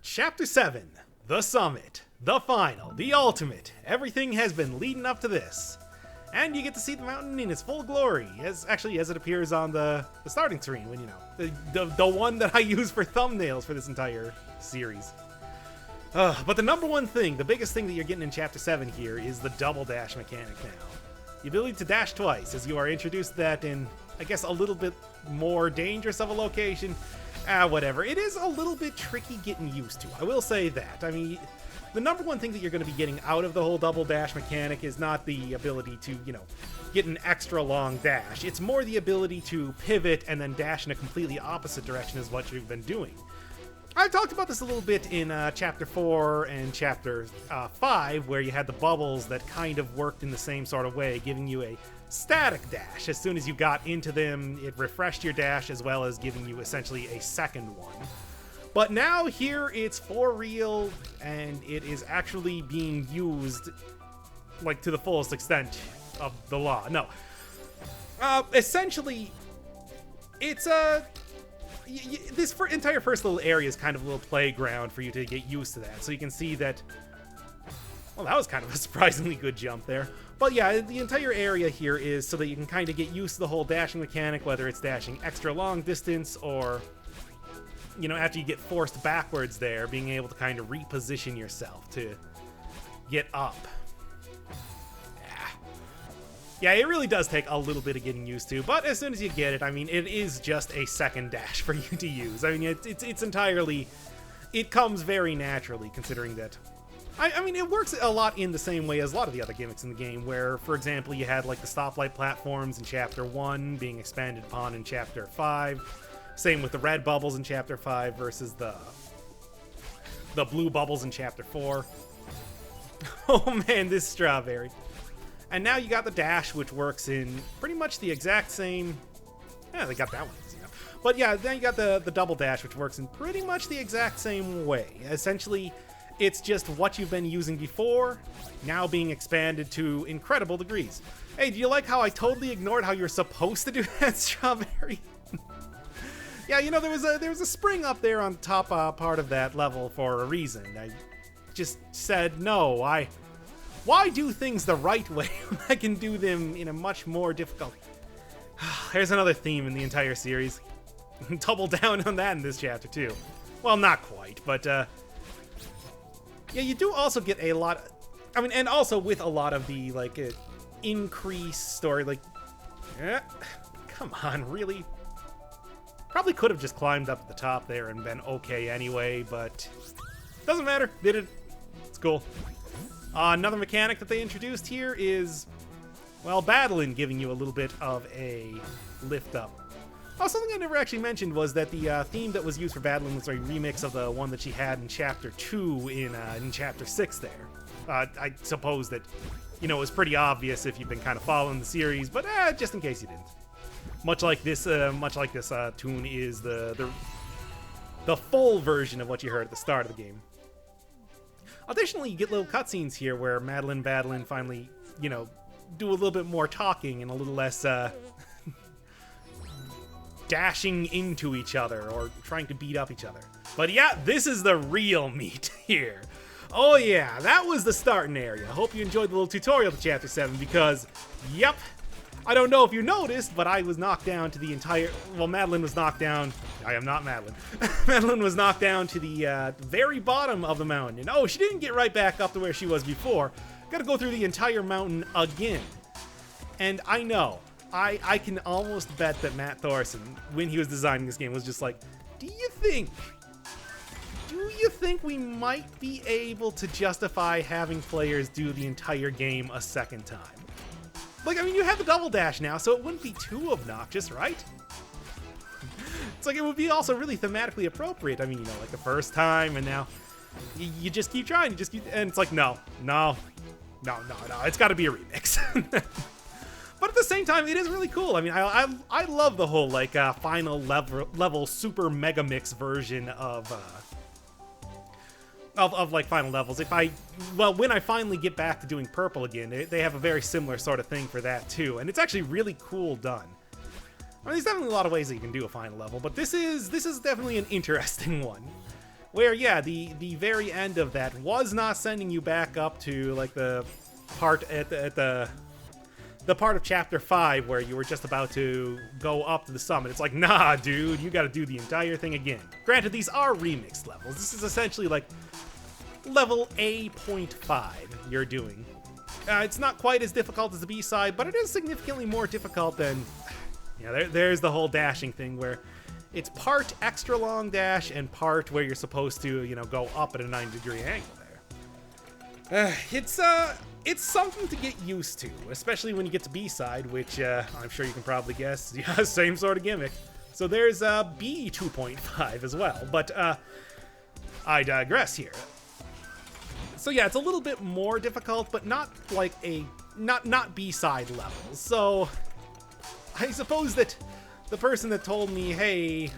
Chapter 7, the summit, the final, the ultimate. Everything has been leading up to this. And you get to see the mountain in its full glory, as it appears on the starting screen, when the one that I use for thumbnails for this entire series. But the number one thing, the biggest thing that you're getting in Chapter 7 here is the double dash mechanic now. The ability to dash twice, as you are introduced to that in, I guess, a little bit more dangerous of a location. Whatever. It is a little bit tricky getting used to. I will say that. I mean, the number one thing that you're going to be getting out of the whole double dash mechanic is not the ability to, get an extra long dash. It's more the ability to pivot and then dash in a completely opposite direction as what you've been doing. I've talked about this a little bit in Chapter 4 and Chapter 5, where you had the bubbles that kind of worked in the same sort of way, giving you a static dash. As soon as you got into them, it refreshed your dash as well as giving you essentially a second one. But now here it's for real, and it is actually being used like to the fullest extent of the law. No. Essentially, it's this entire first little area is kind of a little playground for you to get used to that. So you can see that, well, that was kind of a surprisingly good jump there. But yeah, the entire area here is so that you can kind of get used to the whole dashing mechanic, whether it's dashing extra long distance or, after you get forced backwards there, being able to kind of reposition yourself to get up. Yeah, it really does take a little bit of getting used to, but as soon as you get it, I mean, it is just a second dash for you to use. I mean, it's entirely, it comes very naturally, considering that, I mean, it works a lot in the same way as a lot of the other gimmicks in the game, where, for example, you had, like, the stoplight platforms in Chapter 1 being expanded upon in Chapter 5. Same with the red bubbles in Chapter 5 versus the blue bubbles in Chapter 4. Oh man, this strawberry. And now you got the dash, which works in pretty much the exact same... Yeah, they got that one easy enough. But yeah, then you got the double dash, which works in pretty much the exact same way. Essentially, it's just what you've been using before, now being expanded to incredible degrees. Hey, do you like how I totally ignored how you're supposed to do that, strawberry? Yeah, there was a spring up there on the top part of that level for a reason. I just said, no, why do things the right way when I can do them in a much more difficult... There's another theme in the entire series. Double down on that in this chapter, too. Well, not quite, but, yeah, you do also get a lot... I mean, and also with a lot of the, like, increased story, like... Come on, really? Probably could have just climbed up at the top there and been okay anyway, but... Doesn't matter. Did it. It's cool. Another mechanic that they introduced here is, well, battling, giving you a little bit of a lift up. Oh, something I never actually mentioned was that the theme that was used for battling was a remix of the one that she had in Chapter 2 in Chapter 6 there. I suppose that, it was pretty obvious if you've been kind of following the series, but just in case you didn't. Much like this tune is the full version of what you heard at the start of the game. Additionally, you get little cutscenes here where Madeline and Badeline finally, do a little bit more talking and a little less, dashing into each other or trying to beat up each other. But yeah, this is the real meat here. Oh yeah, that was the starting area. I hope you enjoyed the little tutorial to Chapter 7 because, yep, I don't know if you noticed, but I was knocked down to the entire... Well, Madeline was knocked down... I am not Madeline. Madeline was knocked down to the very bottom of the mountain. And oh, she didn't get right back up to where she was before. Gotta go through the entire mountain again. And I know, I can almost bet that Matt Thorson, when he was designing this game, was just like, do you think we might be able to justify having players do the entire game a second time? Like, I mean, you have the double dash now, so it wouldn't be too obnoxious, right? It's like, it would be also really thematically appropriate. I mean, like the first time, and now you just keep trying, and it's like, no, it's gotta be a remix. But at the same time, it is really cool. I mean, I love the whole, like, final level super mega mix version of like final levels. When I finally get back to doing purple again, they have a very similar sort of thing for that too, and it's actually really cool done. I mean, there's definitely a lot of ways that you can do a final level, but this is definitely an interesting one. where, yeah, the very end of that was not sending you back up to, like, the part at the part of Chapter 5 where you were just about to go up to the summit. It's like, nah, dude, you gotta do the entire thing again. Granted, these are remixed levels. This is essentially, like, level A.5 you're doing. It's not quite as difficult as the B-side, but it is significantly more difficult than... there's the whole dashing thing where it's part extra long dash and part where you're supposed to, go up at a 90-degree angle there. It's something to get used to, especially when you get to B-side, which I'm sure you can probably guess. Yeah, same sort of gimmick. So there's B 2.5 as well, but I digress here. So yeah, it's a little bit more difficult, but not like not B-side levels. So I suppose that the person that told me, hey,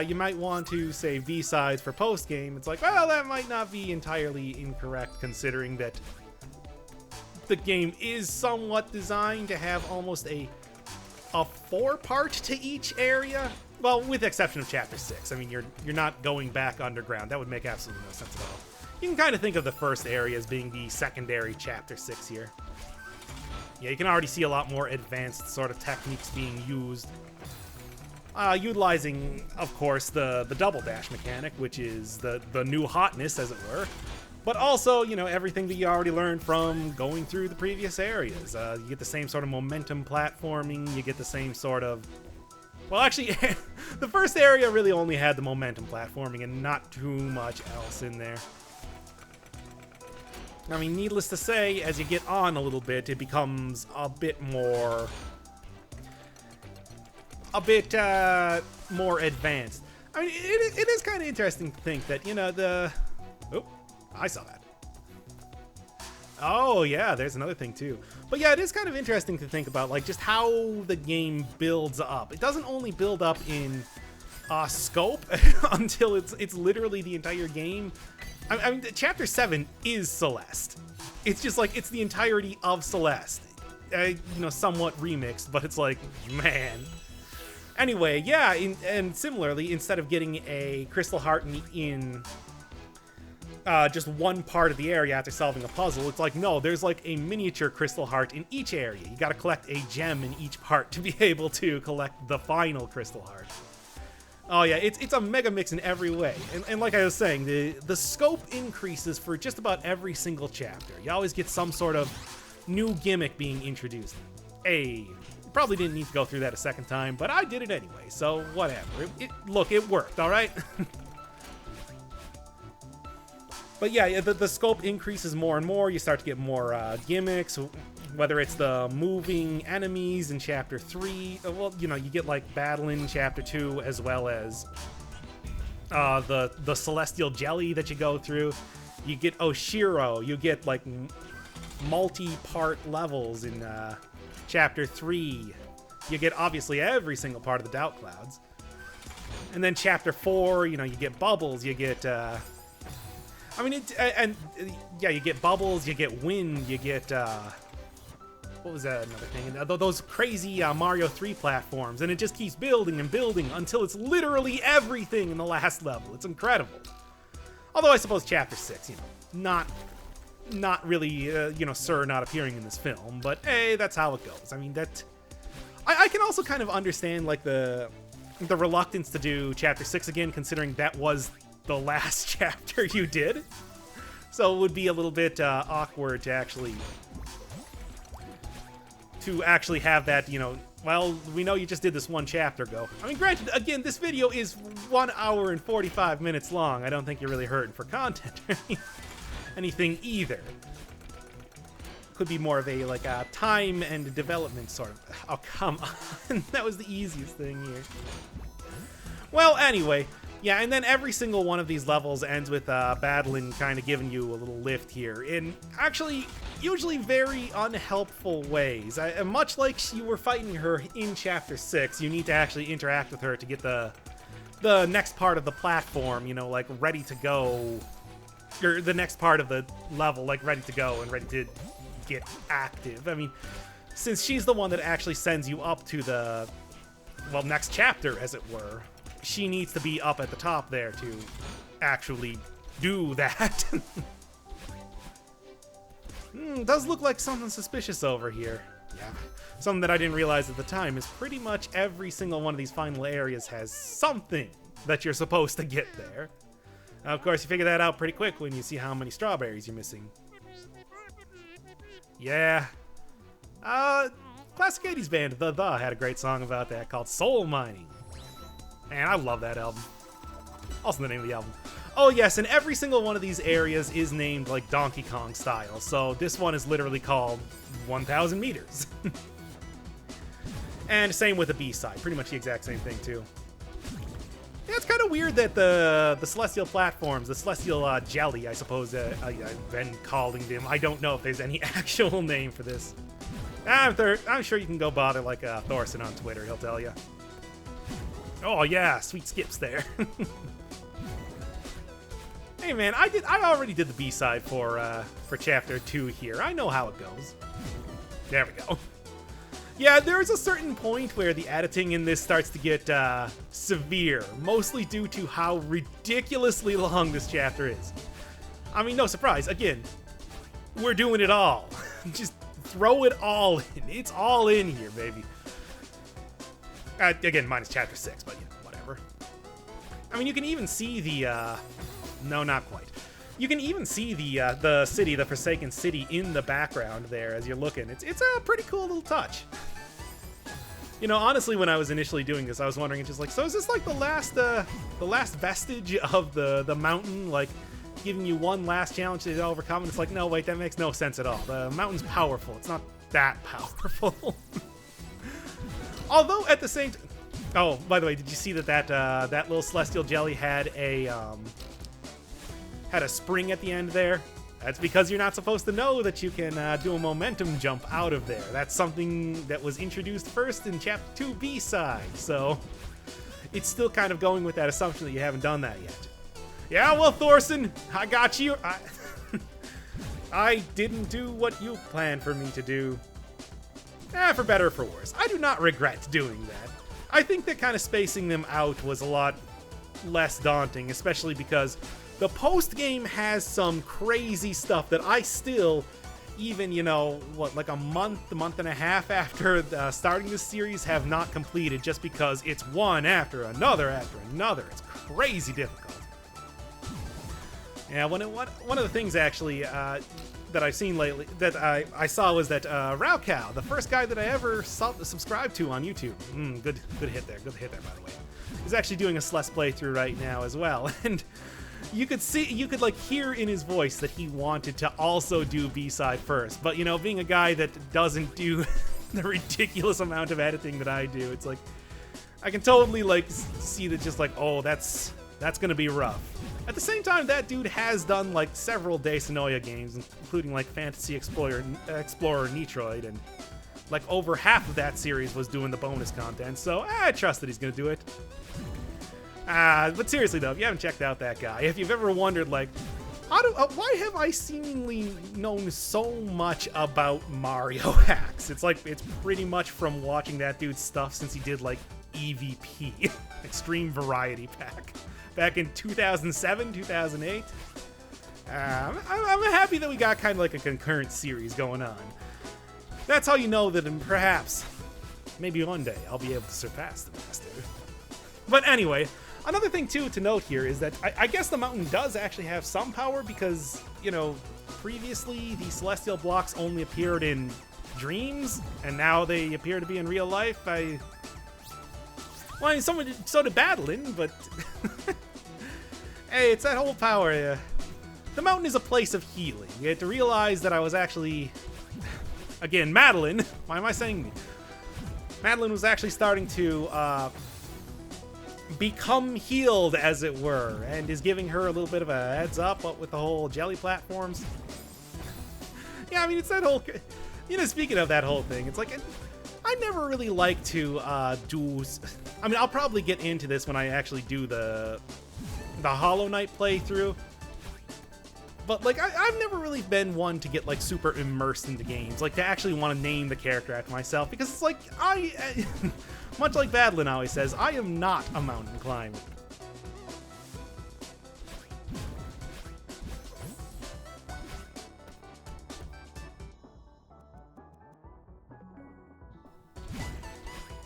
you might want to save B-sides for post-game, it's like, well, that might not be entirely incorrect, considering that the game is somewhat designed to have almost a 4-part to each area. Well, with the exception of Chapter 6. I mean, you're not going back underground. That would make absolutely no sense at all. You can kind of think of the first area as being the secondary Chapter 6 here. Yeah, you can already see a lot more advanced sort of techniques being used. Utilizing, of course, the double dash mechanic, which is the new hotness, as it were. But also, everything that you already learned from going through the previous areas. You get the same sort of momentum platforming, you get the same sort of... Well, actually, the first area really only had the momentum platforming and not too much else in there. I mean, needless to say, as you get on a little bit, it becomes a bit more advanced. I mean, it is kind of interesting to think that, Oh, I saw that. Oh, yeah, there's another thing, too. But yeah, it is kind of interesting to think about, like, just how the game builds up. It doesn't only build up in scope until it's literally the entire game. I mean, Chapter 7 is Celeste. It's just like, it's the entirety of Celeste. Somewhat remixed, but it's like, man. Anyway, yeah, and similarly, instead of getting a Crystal Heart in just one part of the area after solving a puzzle, it's like, no, there's like a miniature Crystal Heart in each area. You gotta collect a gem in each part to be able to collect the final Crystal Heart. Oh yeah, it's a mega mix in every way. And like I was saying, the scope increases for just about every single chapter. You always get some sort of new gimmick being introduced. Hey, probably didn't need to go through that a second time, but I did it anyway, so whatever. Look, it worked, alright? But yeah, the scope increases more and more. You start to get more gimmicks, whether it's the moving enemies in Chapter 3. Well, you get like battle in Chapter 2, as well as the celestial jelly that you go through. You get Oshiro. You get like multi-part levels in Chapter 3. You get obviously every single part of the Doubt Clouds. And then Chapter 4, you get bubbles. You get you get bubbles, you get wind, you get, what was that another thing? Those crazy Mario 3 platforms, and it just keeps building and building until it's literally everything in the last level. It's incredible. Although I suppose Chapter 6, not really, Sir not appearing in this film, but hey, that's how it goes. I mean, I can also kind of understand, like, the reluctance to do Chapter 6 again, considering that was the last chapter you did. So it would be a little bit awkward to actually have that, well, we know you just did this one chapter, go. I mean, granted, again, this video is 1 hour and 45 minutes long. I don't think you're really hurting for content or anything either. Could be more of a, like, time and development sort of... Oh, come on. That was the easiest thing here. Well, anyway... Yeah, and then every single one of these levels ends with Badeline kind of giving you a little lift here in actually usually very unhelpful ways. Much like you were fighting her in Chapter 6, you need to actually interact with her to get the next part of the platform, like ready to go, or the next part of the level, like ready to go and ready to get active. I mean, since she's the one that actually sends you up to the, well, next chapter, as it were, she needs to be up at the top there to actually do that. Does look like something suspicious over here. Yeah. Something that I didn't realize at the time is pretty much every single one of these final areas has something that you're supposed to get there. Of course, you figure that out pretty quick when you see how many strawberries you're missing. Yeah. Classic 80s band, The had a great song about that called Soul Mining. Man, I love that album. Also the name of the album. Oh yes, and every single one of these areas is named like Donkey Kong style, so this one is literally called 1000 meters. And same with the B-side, pretty much the exact same thing too. Yeah, it's kind of weird that the Celestial platforms, the Celestial jelly, I suppose I've been calling them. I don't know if there's any actual name for this. I'm sure you can go bother like Thorson on Twitter, he'll tell you. Oh yeah, sweet skips there. Hey man, I already did the B-side for chapter 2 here. I know how it goes. There we go. Yeah, there's a certain point where the editing in this starts to get severe, mostly due to how ridiculously long this chapter is. I mean, no surprise. Again, we're doing it all. Just throw it all in. It's all in here, baby. Again, minus chapter 6, but yeah, whatever. I mean, you can even see the, no, not quite. You can even see the city, the Forsaken City, in the background there as you're looking. It's a pretty cool little touch. You know, honestly, when I was initially doing this, I was wondering, just like, so is this like the last vestige of the mountain, like giving you one last challenge to overcome? And it's like, no, wait, that makes no sense at all. The mountain's powerful. It's not that powerful. Although at the same time, oh, by the way, did you see that little Celestial Jelly had a spring at the end there? That's because you're not supposed to know that you can do a momentum jump out of there. That's something that was introduced first in Chapter 2 B-side, so it's still kind of going with that assumption that you haven't done that yet. Yeah, well, Thorson, I got you. I didn't do what you planned for me to do. For better or for worse. I do not regret doing that. I think that kind of spacing them out was a lot less daunting, especially because the post-game has some crazy stuff that I still, even, you know, what, like a month and a half after starting this series, have not completed just because it's one after another after another. It's crazy difficult. Yeah, one of the things, actually, that I've seen lately, that I saw was that Raocow, the first guy that I ever subscribed to on YouTube, good hit there, by the way, is actually doing a Celeste playthrough right now as well, and you could like hear in his voice that he wanted to also do B-side first, but you know, being a guy that doesn't do the ridiculous amount of editing that I do, it's like, I can totally like see that, just like, oh, that's gonna be rough. At the same time, that dude has done like several Daisanoia games, including like Fantasy Explorer Nitroid, and like over half of that series was doing the bonus content, so I trust that he's gonna do it. But seriously though, if you haven't checked out that guy, if you've ever wondered like, why have I seemingly known so much about Mario hacks? It's like, it's pretty much from watching that dude's stuff since he did like EVP, Extreme Variety Pack, back in 2007, 2008. I'm happy that we got kind of like a concurrent series going on. That's how you know that perhaps, maybe one day, I'll be able to surpass the master. But anyway, another thing too to note here is that I guess the mountain does actually have some power because, you know, previously the Celestial blocks only appeared in dreams, and now they appear to be in real life. Well, I mean, so did Battling, but hey, it's that whole power. The mountain is a place of healing. You had to realize that I was actually, again, Madeline. Why am I saying Madeline was actually starting to become healed, as it were, and is giving her a little bit of a heads up with the whole jelly platforms. Yeah, I mean, it's that whole, you know, speaking of that whole thing, it's like, I never really like to do, I mean, I'll probably get into this when I actually do the Hollow Knight playthrough, but like, I've never really been one to get like super immersed into games, like to actually want to name the character after myself, because it's like, much like Badlin always says, I am not a mountain climber.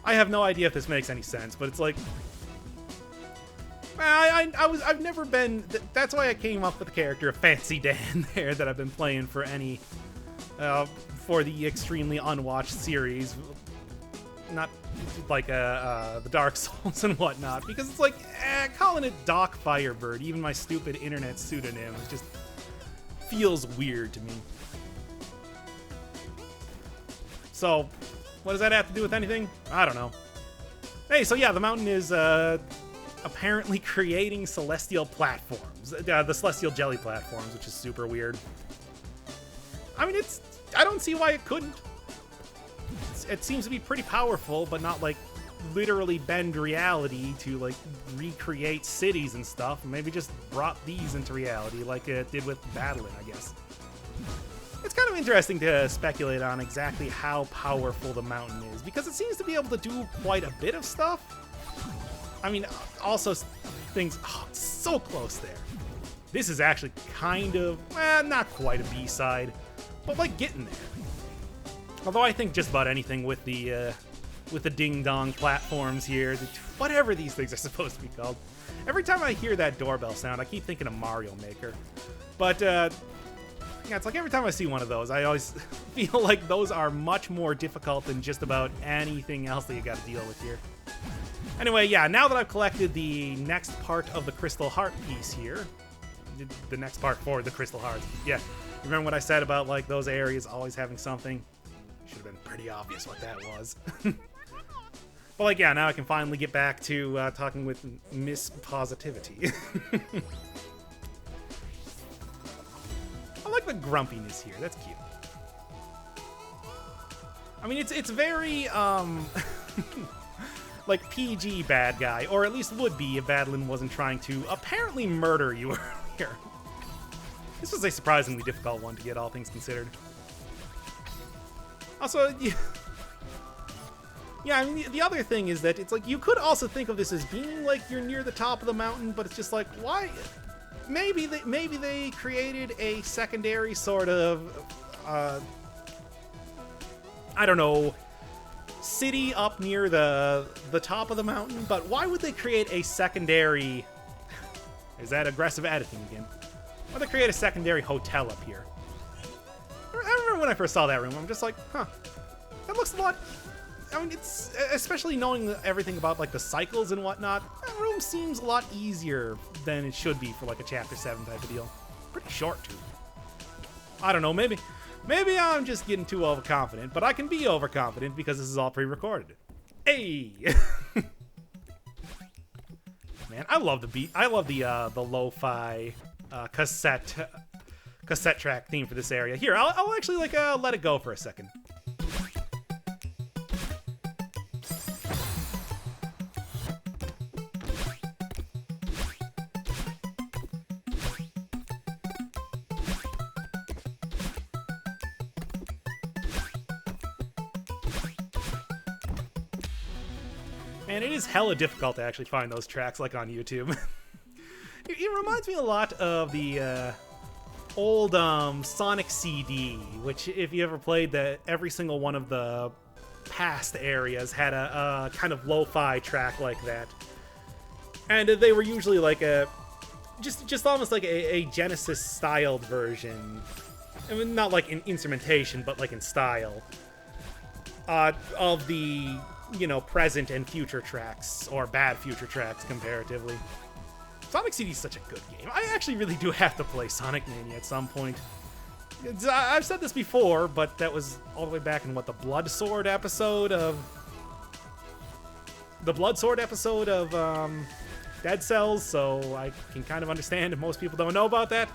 I have no idea if this makes any sense, but it's like, I've never been. That's why I came up with the character of Fancy Dan there that I've been playing for for the extremely unwatched series, not like the Dark Souls and whatnot, because it's like calling it Doc Firebird, even my stupid internet pseudonym, it just feels weird to me. So, what does that have to do with anything? I don't know. Hey, so yeah, the mountain is apparently creating celestial platforms. The celestial jelly platforms, which is super weird. I mean, I don't see why it couldn't. It seems to be pretty powerful, but not like literally bend reality to like recreate cities and stuff. Maybe just brought these into reality like it did with battling, I guess. It's kind of interesting to speculate on exactly how powerful the mountain is, because it seems to be able to do quite a bit of stuff. I mean, also things... Oh, it's so close there. This is actually kind of... not quite a B-side, but like getting there. Although I think just about anything with the ding-dong platforms here, whatever these things are supposed to be called. Every time I hear that doorbell sound, I keep thinking of Mario Maker. But, yeah, it's like every time I see one of those, I always feel like those are much more difficult than just about anything else that you got to deal with here. Anyway, yeah, now that I've collected the next part of the Crystal Heart piece here, the next part for the Crystal Hearts, yeah, remember what I said about, like, those areas always having something? Should have been pretty obvious what that was. But, like, yeah, now I can finally get back to talking with Miss Positivity. I like the grumpiness here. That's cute. I mean, it's very, like, PG bad guy, or at least would be if Badlin wasn't trying to apparently murder you earlier. This was a surprisingly difficult one to get, all things considered. Also, yeah, I mean, the other thing is that it's like, you could also think of this as being like you're near the top of the mountain, but it's just like, why? Maybe they created a secondary sort of, I don't know, city up near the top of the mountain, but why would they create a secondary... Is that aggressive editing again? Why would they create a secondary hotel up here? I remember when I first saw that room, I'm just like, huh, that looks a lot... I mean, it's... Especially knowing everything about, like, the cycles and whatnot, that room seems a lot easier than it should be for, like, a Chapter 7 type of deal. Pretty short, too. I don't know, maybe I'm just getting too overconfident, but I can be overconfident because this is all pre-recorded. Hey! Man, I love the beat. I love the lo-fi cassette track theme for this area. Here, I'll actually, like, let it go for a second. Man, it is hella difficult to actually find those tracks, like, on YouTube. It reminds me a lot of the old Sonic CD, which, if you ever played that, every single one of the past areas had a kind of lo-fi track like that. And they were usually like a... just almost like a Genesis-styled version. I mean, not like in instrumentation, but like in style. Of the... you know, present and future tracks, or bad future tracks comparatively. Sonic CD is such a good game. I actually really do have to play Sonic Mania at some point. I've said this before, but that was all the way back in, what, the Blood Sword episode of... The Blood Sword episode of Dead Cells, so I can kind of understand if most people don't know about that.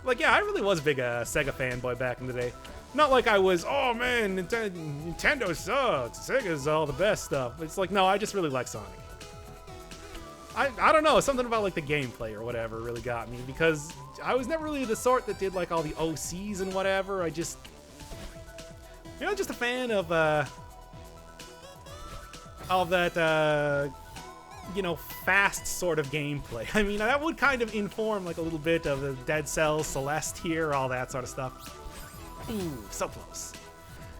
Like, yeah, I really was a big Sega fanboy back in the day. Not like I was, oh man, Nintendo sucks, Sega's all the best stuff. It's like, no, I just really like Sonic. I don't know, something about like the gameplay or whatever really got me, because I was never really the sort that did like all the OCs and whatever. I just, you know, just a fan of that, you know, fast sort of gameplay. I mean, that would kind of inform like a little bit of the Dead Cells, Celeste here, all that sort of stuff. Ooh, so close.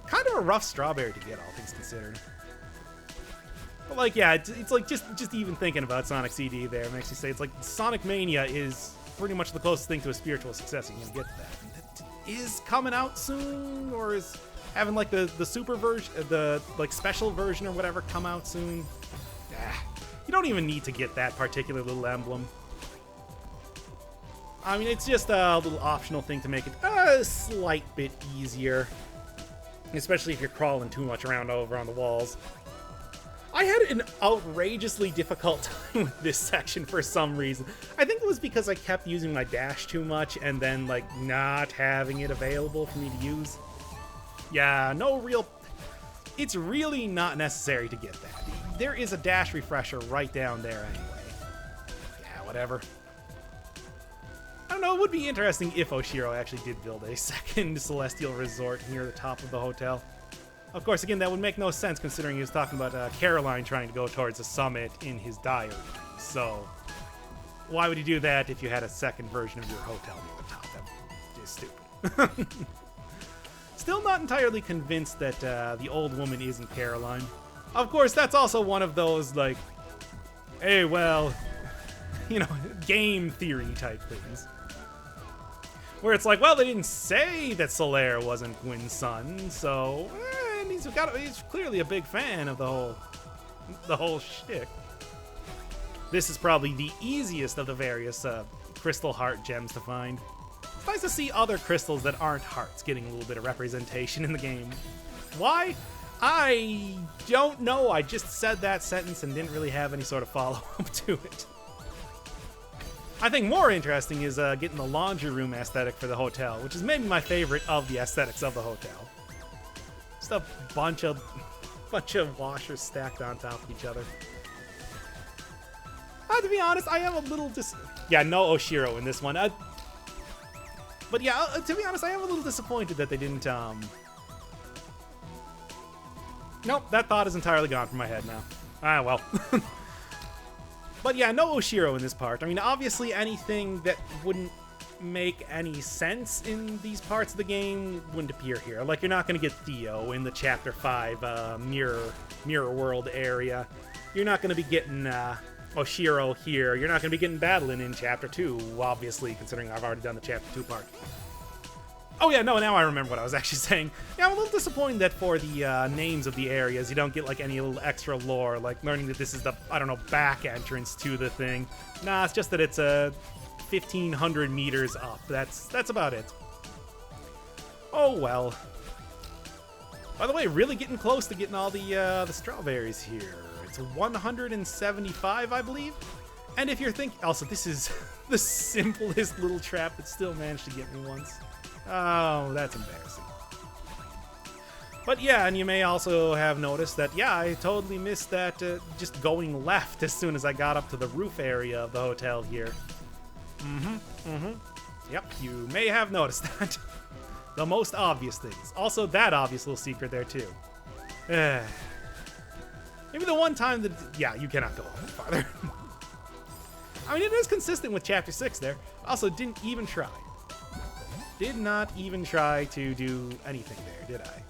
Kind of a rough strawberry to get, all things considered. But like, yeah, it's like just even thinking about Sonic CD there makes you say it's like Sonic Mania is pretty much the closest thing to a spiritual success you can get to that. And that is coming out soon, or is having like the super version, the like special version or whatever come out soon. You don't even need to get that particular little emblem. I mean, it's just a little optional thing to make it a slight bit easier, especially if you're crawling too much around over on the walls. I had an outrageously difficult time with this section for some reason. I think it was because I kept using my dash too much and then, like, not having it available for me to use. Yeah, no real... It's really not necessary to get that. There is a dash refresher right down there anyway. Yeah, whatever. I don't know, it would be interesting if Oshiro actually did build a second Celestial Resort near the top of the hotel. Of course, again, that would make no sense considering he was talking about Caroline trying to go towards the summit in his diary. So, why would he do that if you had a second version of your hotel near the top? That is stupid. Still not entirely convinced that the old woman isn't Caroline. Of course, that's also one of those, like, hey, well, you know, game theory type things. Where it's like, well, they didn't say that Solaire wasn't Gwyn's son, so... and he's clearly a big fan of the whole shtick. This is probably the easiest of the various crystal heart gems to find. It's nice to see other crystals that aren't hearts getting a little bit of representation in the game. Why? I don't know. I just said that sentence and didn't really have any sort of follow-up to it. I think more interesting is getting the laundry room aesthetic for the hotel, which is maybe my favorite of the aesthetics of the hotel. Just a bunch of washers stacked on top of each other. To be honest, I am a little yeah, no Oshiro in this one. But yeah, to be honest, I am a little disappointed that they didn't, Nope, that thought is entirely gone from my head now. Ah, well. But yeah, no Oshiro in this part. I mean, obviously anything that wouldn't make any sense in these parts of the game wouldn't appear here. Like, you're not going to get Theo in the Chapter 5 mirror world area. You're not going to be getting Oshiro here. You're not going to be getting Battling in Chapter 2, obviously, considering I've already done the Chapter 2 part. Oh yeah, no, now I remember what I was actually saying. Yeah, I'm a little disappointed that for the names of the areas, you don't get, like, any little extra lore, like learning that this is the, I don't know, back entrance to the thing. Nah, it's just that it's 1,500 meters up. That's about it. Oh, well. By the way, really getting close to getting all the strawberries here. It's 175, I believe. And if you're thinking... Also, this is the simplest little trap that still managed to get me once. Oh, that's embarrassing. But yeah, and you may also have noticed that, yeah, I totally missed that just going left as soon as I got up to the roof area of the hotel here. Yep, you may have noticed that. The most obvious things. Also, that obvious little secret there, too. Maybe the one time that... Yeah, you cannot go any farther. I mean, it is consistent with Chapter 6 there. Also, didn't even try. Did not even try to do anything there, did I?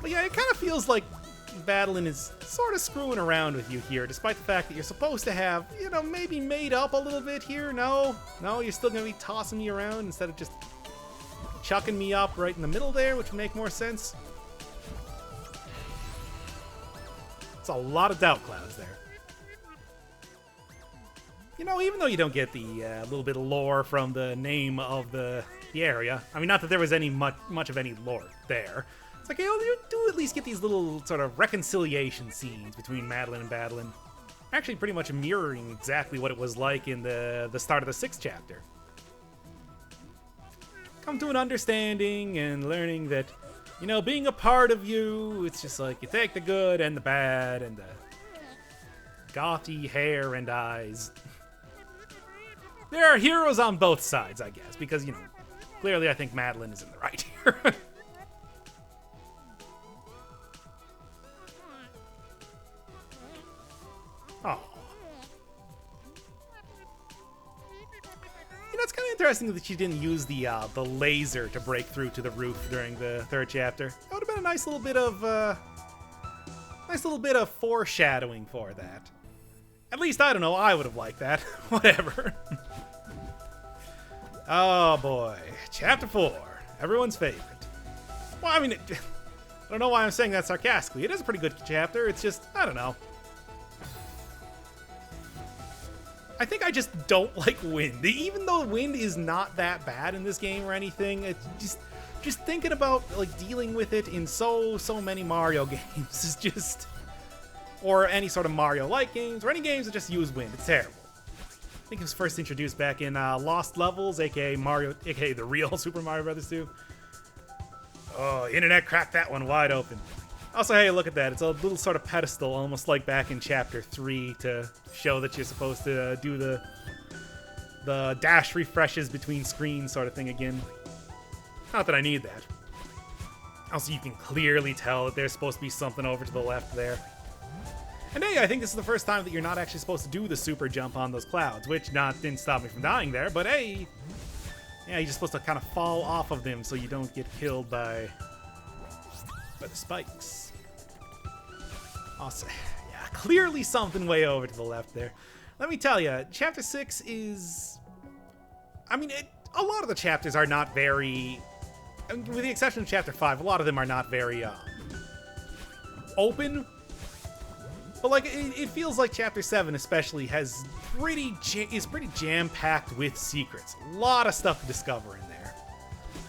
But yeah, it kind of feels like Battling is sort of screwing around with you here, despite the fact that you're supposed to have, you know, maybe made up a little bit here. No, you're still going to be tossing me around instead of just chucking me up right in the middle there, which would make more sense. It's a lot of doubt clouds there. You know, even though you don't get the little bit of lore from the name of the area, I mean, not that there was any much of any lore there. It's like, you do at least get these little sort of reconciliation scenes between Madeline and Battling. Actually, pretty much mirroring exactly what it was like in the start of the 6th chapter. Come to an understanding and learning that, you know, being a part of you, it's just like you take the good and the bad and the gothy hair and eyes. There are heroes on both sides, I guess, because, you know, clearly I think Madeline is in the right here. Oh. You know, it's kind of interesting that she didn't use the laser to break through to the roof during the 3rd chapter. That would have been a nice little bit of Nice little bit of foreshadowing for that. At least, I don't know, I would have liked that. Whatever. Oh boy. Chapter 4. Everyone's favorite. Well, I mean, I don't know why I'm saying that sarcastically. It is a pretty good chapter. It's just, I don't know. I think I just don't like wind. Even though wind is not that bad in this game or anything, it's just thinking about like dealing with it in so many Mario games is just, or any sort of Mario-like games, or any games that just use wind. It's terrible. I think it was first introduced back in Lost Levels, aka the real Super Mario Bros. 2. Oh, internet cracked that one wide open. Also, hey, look at that. It's a little sort of pedestal, almost like back in Chapter 3, to show that you're supposed to do the dash refreshes between screens sort of thing again. Not that I need that. Also, you can clearly tell that there's supposed to be something over to the left there. And hey, I think this is the first time that you're not actually supposed to do the super jump on those clouds, which didn't stop me from dying there, but hey, yeah, you're just supposed to kind of fall off of them so you don't get killed by the spikes. Also, yeah, clearly something way over to the left there. Let me tell you, Chapter 6 is... I mean, a lot of the chapters are not very... I mean, with the exception of Chapter 5, a lot of them are not very open. But like, it feels like Chapter 7 especially is pretty jam-packed with secrets. A lot of stuff to discover in there.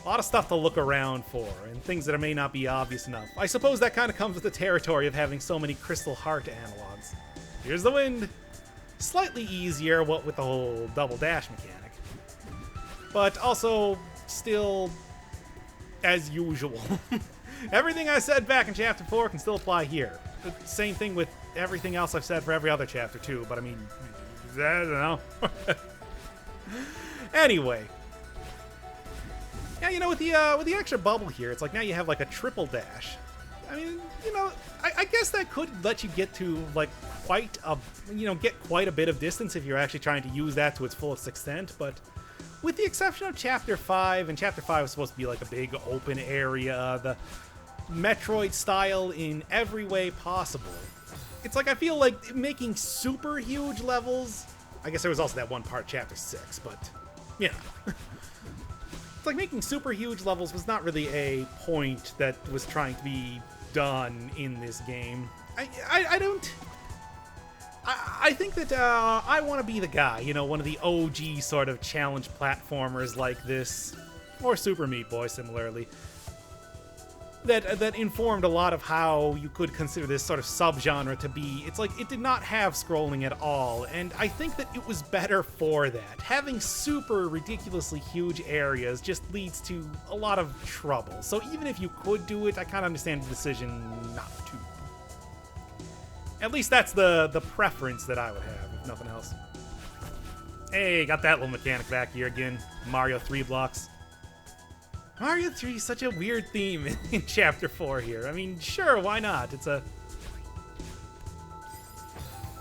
A lot of stuff to look around for, and things that may not be obvious enough. I suppose that kind of comes with the territory of having so many Crystal Heart analogs. Here's the wind. Slightly easier, what with the whole double dash mechanic. But also, still, as usual. Everything I said back in Chapter 4 can still apply here. The same thing with everything else I've said for every other chapter too, but I mean, I don't know. Anyway. Yeah, you know, with the extra bubble here, it's like now you have like a triple dash. I mean, you know, I guess that could let you get to like get quite a bit of distance if you're actually trying to use that to its fullest extent, but with the exception of Chapter 5, and Chapter 5 was supposed to be like a big open area, the Metroid style in every way possible. It's like I feel like making super huge levels, I guess there was also that one part, Chapter 6, but yeah. It's like making super huge levels was not really a point that was trying to be done in this game. I think that I want to be the guy, you know, one of the OG sort of challenge platformers like this, or Super Meat Boy similarly, that informed a lot of how you could consider this sort of subgenre to be. It's like it did not have scrolling at all, and I think that it was better for that. Having super ridiculously huge areas just leads to a lot of trouble. So even if you could do it, I kind of understand the decision not to. At least that's the preference that I would have, if nothing else. Hey, got that little mechanic back here again. Mario 3 blocks. Mario 3 is such a weird theme in Chapter 4 here. I mean, sure, why not? It's a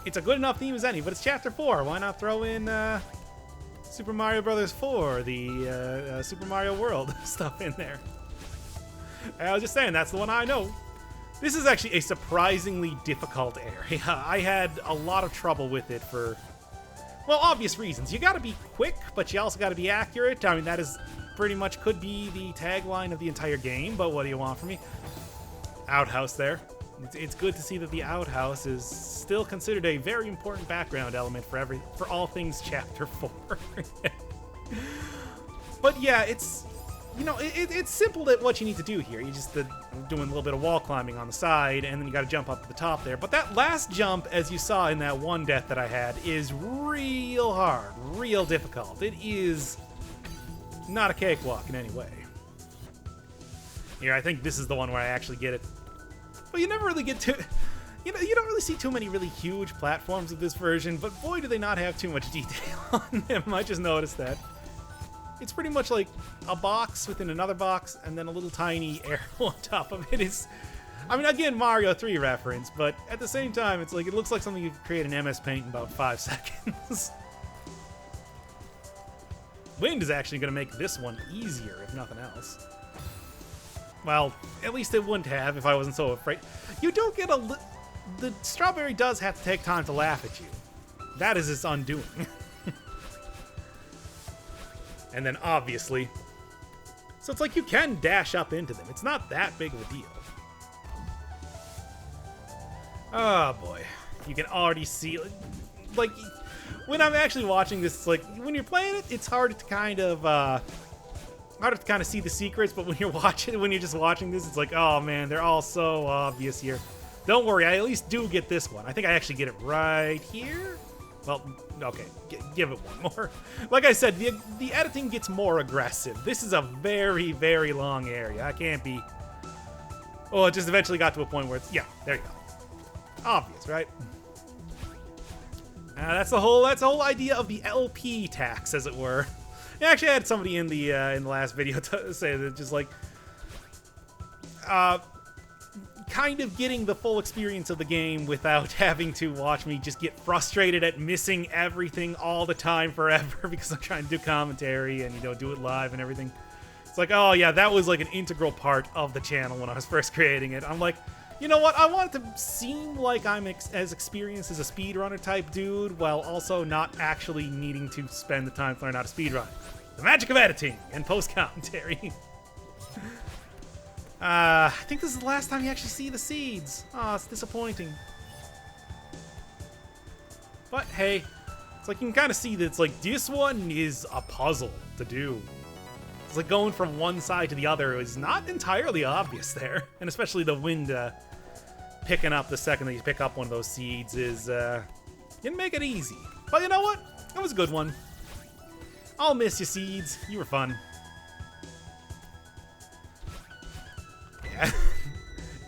good enough theme as any, but it's Chapter 4. Why not throw in Super Mario Bros. 4, the Super Mario World stuff in there? I was just saying, that's the one I know. This is actually a surprisingly difficult area. I had a lot of trouble with it for, well, obvious reasons. You gotta be quick, but you also gotta be accurate. I mean, that is pretty much could be the tagline of the entire game, but what do you want from me? Outhouse there. It's good to see that the outhouse is still considered a very important background element for all things Chapter 4. But yeah, it's, you know, it's simple at what you need to do here. You just doing a little bit of wall climbing on the side, and then you got to jump up to the top there. But that last jump, as you saw in that one death that I had, is real hard, real difficult. It is not a cakewalk in any way. Here, I think this is the one where I actually get it. But you never really get to... You know, you don't really see too many really huge platforms of this version, but boy, do they not have too much detail on them. I just noticed that. It's pretty much like a box within another box, and then a little tiny arrow on top of it is... I mean, again, Mario 3 reference, but at the same time, it's like, it looks like something you could create in MS Paint in about 5 seconds. Wind is actually going to make this one easier, if nothing else. Well, at least it wouldn't have if I wasn't so afraid. You don't get the strawberry does have to take time to laugh at you. That is its undoing. And then obviously, so it's like you can dash up into them. It's not that big of a deal. Oh boy, you can already see, like, when I'm actually watching this, it's like, when you're playing it, it's hard to kind of see the secrets, but when you're just watching this, it's like, oh man, they're all so obvious here. Don't worry, I at least do get this one. I think I actually get it right here. Well, okay, give it one more. Like I said, the editing gets more aggressive. This is a very, very long area. I can't be... Oh, it just eventually got to a point where it's... Yeah, there you go. Obvious, right? That's the whole idea of the LP tax, as it were. Actually, I had somebody in the last video say that, just like... kind of getting the full experience of the game without having to watch me just get frustrated at missing everything all the time forever because I'm trying to do commentary and, you know, do it live and everything. It's like, oh yeah, that was like an integral part of the channel when I was first creating it. I'm like, you know what, I want it to seem like I'm as experienced as a speedrunner type dude while also not actually needing to spend the time to learn how to speedrun. The magic of editing and post-commentary. I think this is the last time you actually see the seeds. Oh, it's disappointing. But hey, it's like you can kind of see that it's like this one is a puzzle to do. It's like going from one side to the other is not entirely obvious there. And especially the wind picking up the second that you pick up one of those seeds is didn't make it easy. But you know what? It was a good one. I'll miss you, seeds. You were fun.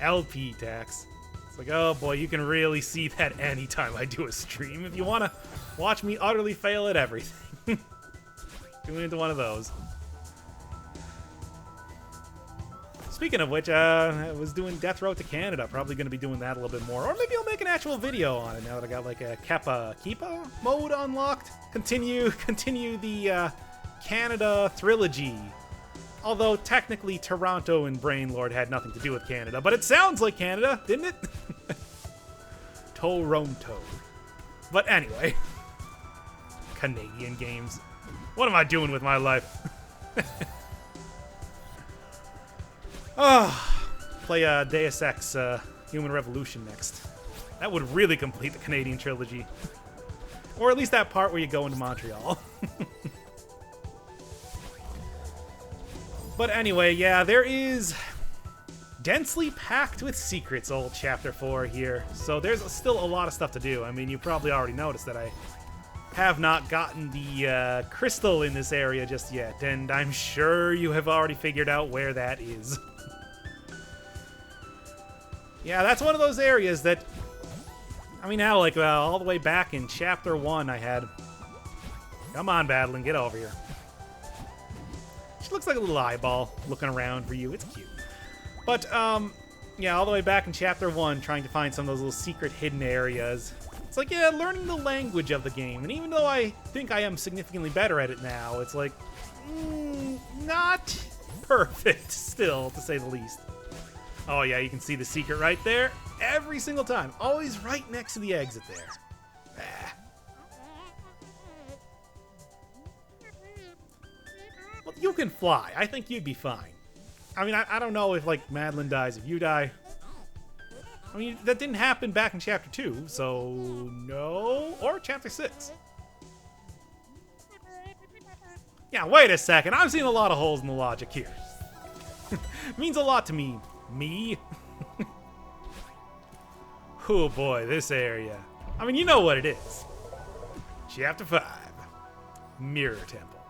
LP tax. It's like, oh boy, you can really see that anytime I do a stream. If you want to watch me utterly fail at everything, tune into one of those. Speaking of which, I was doing Death Road to Canada. Probably going to be doing that a little bit more. Or maybe I'll make an actual video on it now that I got like a Kepa mode unlocked. Continue the Canada trilogy. Although, technically, Toronto and Brainlord had nothing to do with Canada. But it sounds like Canada, didn't it? Toronto. But anyway. Canadian games. What am I doing with my life? Play Deus Ex Human Revolution next. That would really complete the Canadian trilogy. Or at least that part where you go into Montreal. But anyway, yeah, there is densely packed with secrets, old Chapter 4 here. So there's still a lot of stuff to do. I mean, you probably already noticed that I have not gotten the crystal in this area just yet. And I'm sure you have already figured out where that is. Yeah, that's one of those areas that... I mean, now, like, all the way back in Chapter 1, I had... Come on, Battling, get over here. She looks like a little eyeball looking around for you. It's cute. But, yeah, all the way back in Chapter 1, trying to find some of those little secret hidden areas. It's like, yeah, learning the language of the game. And even though I think I am significantly better at it now, it's like, not perfect still, to say the least. Oh, yeah, you can see the secret right there. Every single time. Always right next to the exit there. Ah. Well, you can fly. I think you'd be fine. I mean, I don't know if, like, Madeline dies if you die. I mean, that didn't happen back in Chapter 2, so no. Or Chapter 6. Yeah, wait a second. I'm seeing a lot of holes in the logic here. Means a lot to me. Me? Oh boy, this area. I mean, you know what it is. Chapter 5. Mirror Temple.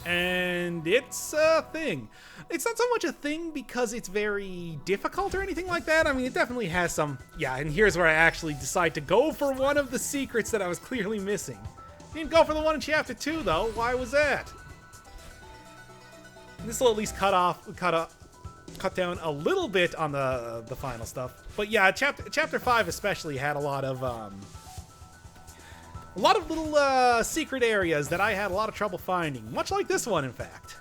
And it's a thing. It's not so much a thing because it's very difficult or anything like that. I mean, it definitely has some... Yeah, and here's where I actually decide to go for one of the secrets that I was clearly missing. Didn't go for the one in Chapter 2, though. Why was that? This will at least cut down a little bit on the final stuff. But yeah, chapter 5 especially had a lot of little secret areas that I had a lot of trouble finding, much like this one, in fact.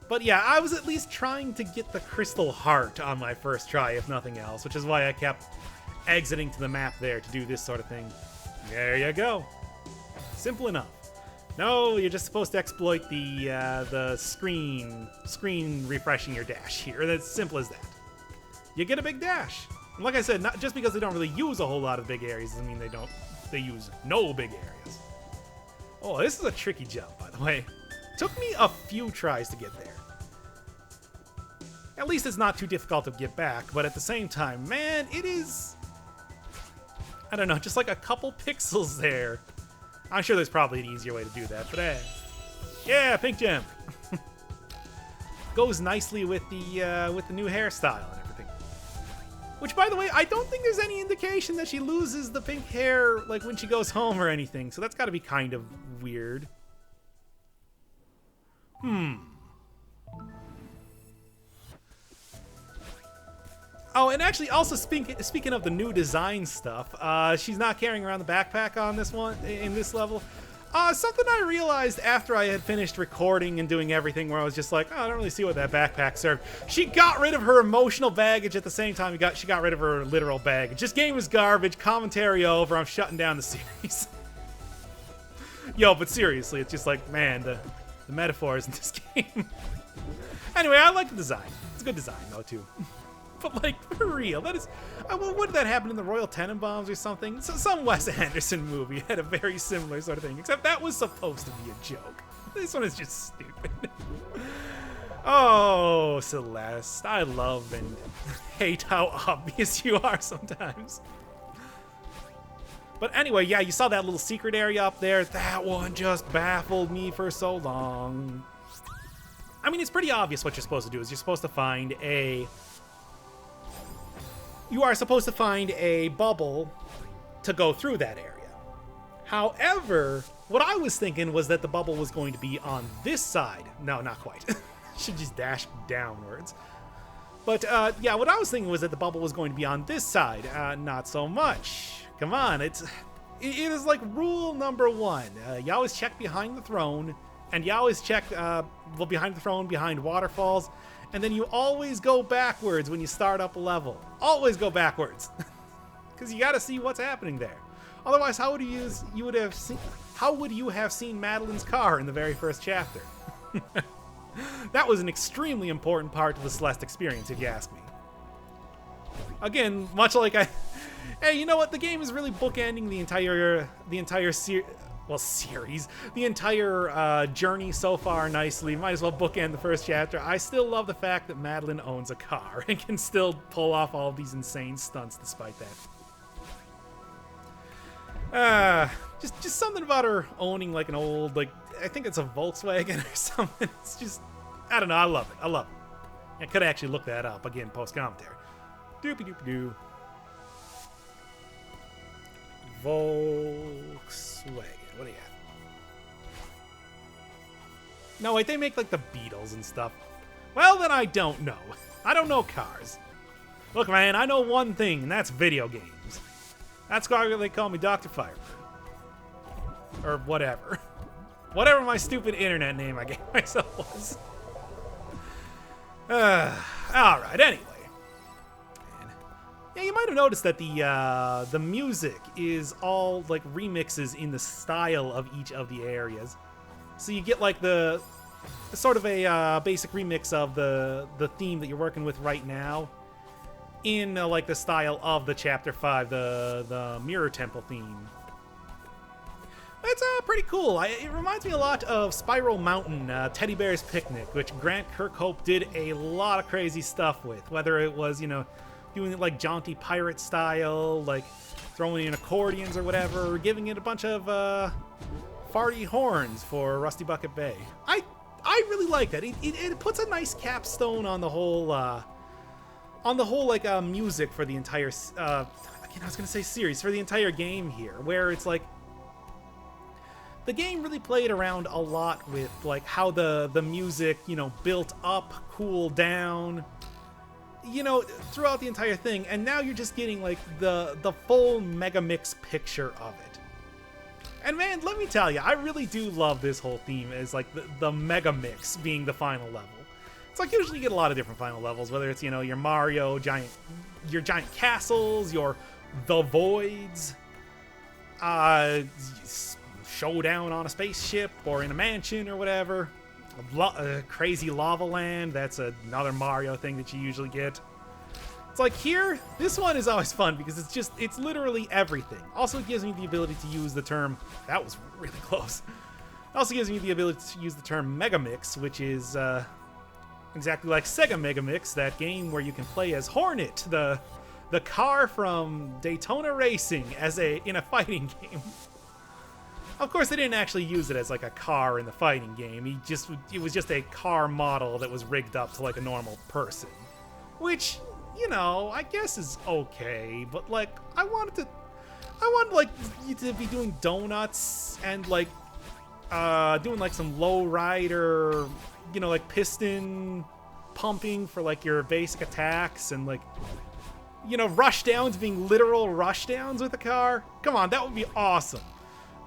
But yeah, I was at least trying to get the crystal heart on my first try, if nothing else, which is why I kept exiting to the map there to do this sort of thing. There you go. Simple enough. No, you're just supposed to exploit the screen refreshing your dash here. That's simple as that. You get a big dash. And like I said, not just because they don't really use a whole lot of big areas doesn't mean they use no big areas. Oh, this is a tricky jump, by the way. Took me a few tries to get there. At least it's not too difficult to get back, but at the same time, man, it is, I don't know, just like a couple pixels there. I'm sure there's probably an easier way to do that, but yeah, pink gem. Goes nicely with the new hairstyle and everything. Which, by the way, I don't think there's any indication that she loses the pink hair like when she goes home or anything, so that's got to be kind of weird. Oh, and actually, also speaking of the new design stuff, she's not carrying around the backpack on this one in this level. Something I realized after I had finished recording and doing everything, where I was just like, oh, I don't really see what that backpack served. She got rid of her emotional baggage at the same time she got rid of her literal baggage. This game is garbage. Commentary over. I'm shutting down the series. Yo, but seriously, it's just like, man, the metaphors in this game. Anyway, I like the design. It's a good design, though, too. But, like, for real, that is... What did that happen in the Royal Tenenbaums or something? So, some Wes Anderson movie had a very similar sort of thing, except that was supposed to be a joke. This one is just stupid. Oh, Celeste, I love and hate how obvious you are sometimes. But anyway, yeah, you saw that little secret area up there. That one just baffled me for so long. I mean, it's pretty obvious what you're supposed to do. Is you're supposed to find a... You are supposed to find a bubble to go through that area. However, what I was thinking was that the bubble was going to be on this side. No, not quite. Should just dash downwards. But yeah, what I was thinking was that the bubble was going to be on this side. Not so much. Come on, it is like rule number one. You always check behind the throne, and you always check well, behind the throne, behind waterfalls. And then you always go backwards when you start up a level. Always go backwards. Because you gotta see what's happening there. Otherwise, how would you have seen Madeline's car in the very first chapter? That was an extremely important part of the Celeste experience, if you ask me. Again, much like hey, you know what? The game is really bookending the entire series, the entire journey so far nicely. Might as well bookend the first chapter. I still love the fact that Madeline owns a car and can still pull off all of these insane stunts despite that. Just something about her owning like an old, like, I think it's a Volkswagen or something. It's just, I don't know, I love it. I love it. I could actually look that up again post-commentary. Doopy-doopy-doo. Volkswagen. What do you got? No, wait, they make like the Beatles and stuff. Well, then I don't know. I don't know cars. Look, man, I know one thing, and that's video games. That's why they call me Dr. Firebird. Or whatever. Whatever my stupid internet name I gave myself was. Alright, anyway. Yeah, you might have noticed that the music is all like remixes in the style of each of the areas. So you get like the sort of a basic remix of the theme that you're working with right now in like the style of the Chapter 5, the Mirror Temple theme. It's pretty cool. It reminds me a lot of Spiral Mountain, Teddy Bear's Picnic, which Grant Kirkhope did a lot of crazy stuff with, whether it was, you know, doing it like jaunty pirate style, like throwing in accordions or whatever, or giving it a bunch of farty horns for Rusty Bucket Bay. I really like that. It puts a nice capstone on the whole like music for the entire again, I was gonna say series, for the entire game here, where it's like the game really played around a lot with like how the music, you know, built up, cooled down, you know, throughout the entire thing, and now you're just getting like the full mega mix picture of it. And man, let me tell you, I really do love this whole theme as like the mega mix being the final level. It's like usually you get a lot of different final levels, whether it's, you know, your Mario your giant castles, your the voids, showdown on a spaceship or in a mansion or whatever. Crazy lava land, that's another Mario thing that you usually get. It's like here, this one is always fun because it's literally everything. Also, it gives me the ability to use the term, that was really close. It also gives me the ability to use the term Mega Mix, which is exactly like Sega Mega Mix, that game where you can play as Hornet, the car from Daytona Racing, in a fighting game. Of course, they didn't actually use it as like a car in the fighting game. It was just a car model that was rigged up to like a normal person, which, you know, I guess is okay. But like, I wanted like you to be doing donuts and like doing like some low rider, you know, like piston pumping for like your basic attacks and like, you know, rush downs being literal rush downs with the car. Come on, that would be awesome.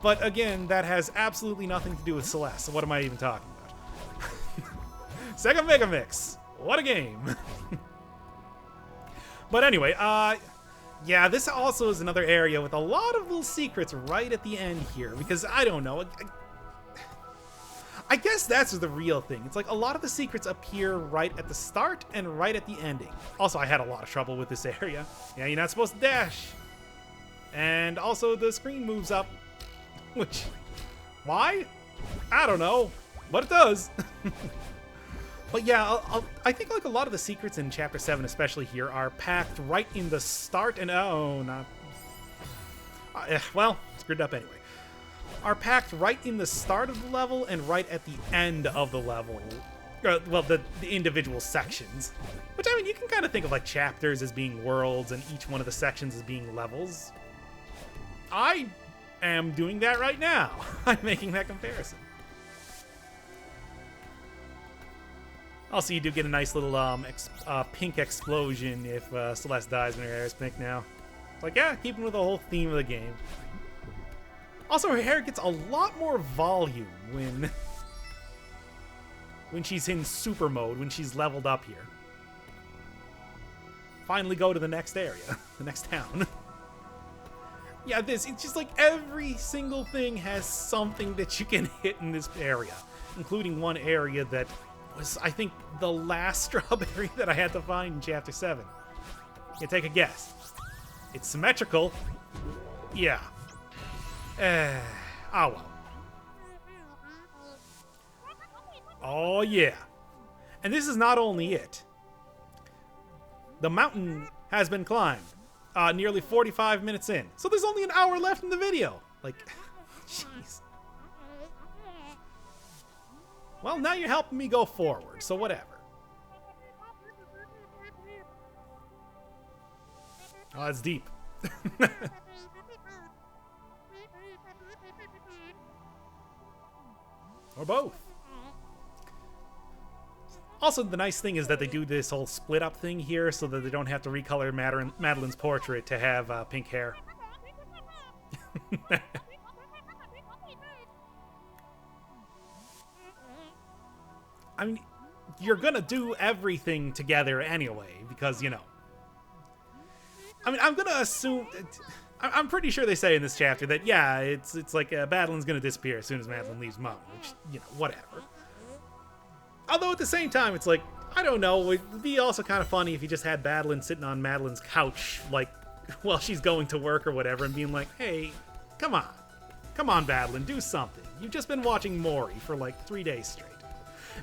But again, that has absolutely nothing to do with Celeste, so what am I even talking about? Sega Mega Mix. What a game. But anyway, yeah, this also is another area with a lot of little secrets right at the end here, because I don't know. I guess that's the real thing. It's like a lot of the secrets appear right at the start and right at the ending. Also, I had a lot of trouble with this area. Yeah, you're not supposed to dash. And also, the screen moves up. Which, why? I don't know, but it does. But yeah, I think like a lot of the secrets in Chapter 7, especially here, are packed right in the start and, well, screwed up anyway. Are packed right in the start of the level and right at the end of the level. Well, the individual sections. Which, I mean, you can kind of think of like chapters as being worlds and each one of the sections as being levels. I am doing that right now. I'm making that comparison. Also, you do get a nice little pink explosion if Celeste dies when her hair is pink now. It's like, yeah, keeping with the whole theme of the game. Also, her hair gets a lot more volume when she's in super mode, when she's leveled up here. Finally go to the next area, the next town. Yeah, it's just like every single thing has something that you can hit in this area, including one area that was, I think, the last strawberry that I had to find in Chapter 7. You take a guess. It's symmetrical. Yeah. Oh well. Oh yeah. And this is not only it. The mountain has been climbed. Nearly 45 minutes in. So there's only an hour left in the video. Like, jeez. Well, now you're helping me go forward, so whatever. Oh, that's deep. Or both. Also, the nice thing is that they do this whole split-up thing here so that they don't have to recolor Madeline's portrait to have pink hair. I mean, you're gonna do everything together anyway, because, you know. I mean, I'm gonna assume... I'm pretty sure they say in this chapter that, yeah, it's like Madeline's gonna disappear as soon as Madeline leaves Mom, which, you know, whatever. Although at the same time, it's like, I don't know, it'd be also kind of funny if you just had Madeline sitting on Madeline's couch, like, while she's going to work or whatever, and being like, hey, come on. Come on, Madeline, do something. You've just been watching Maury for like 3 days straight.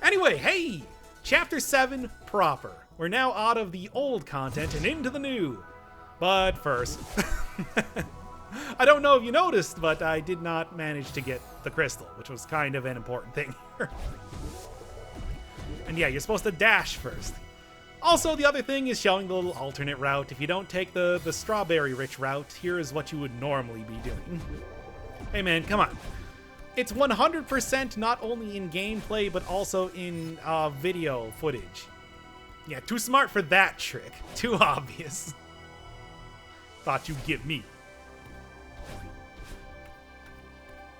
Anyway, hey! Chapter 7 proper. We're now out of the old content and into the new. But first, I don't know if you noticed, but I did not manage to get the crystal, which was kind of an important thing here. And yeah, you're supposed to dash first. Also, the other thing is showing the little alternate route. If you don't take the strawberry-rich route, here is what you would normally be doing. Hey man, come on. It's 100% not only in gameplay, but also in video footage. Yeah, too smart for that trick. Too obvious. Thought you'd get me.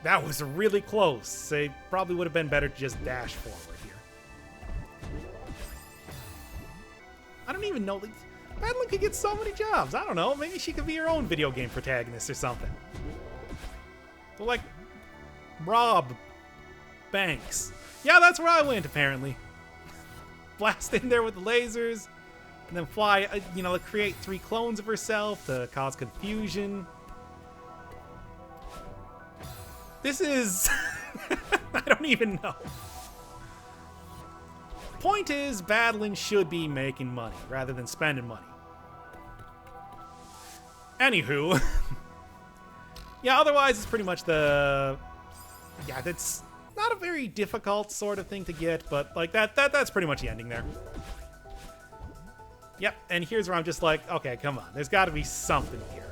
That was really close. It probably would have been better to just dash forward here. I don't even know. Madeline could get so many jobs. I don't know. Maybe she could be her own video game protagonist or something. So, like, rob banks. Yeah, that's where I went, apparently. Blast in there with the lasers, and then fly, create 3 clones of herself to cause confusion. This is... I don't even know. Point is, battling should be making money rather than spending money. Anywho. Yeah, otherwise it's pretty much the... Yeah, that's not a very difficult sort of thing to get, but like that's pretty much the ending there. Yep, and here's where I'm just like, okay, come on. There's got to be something here.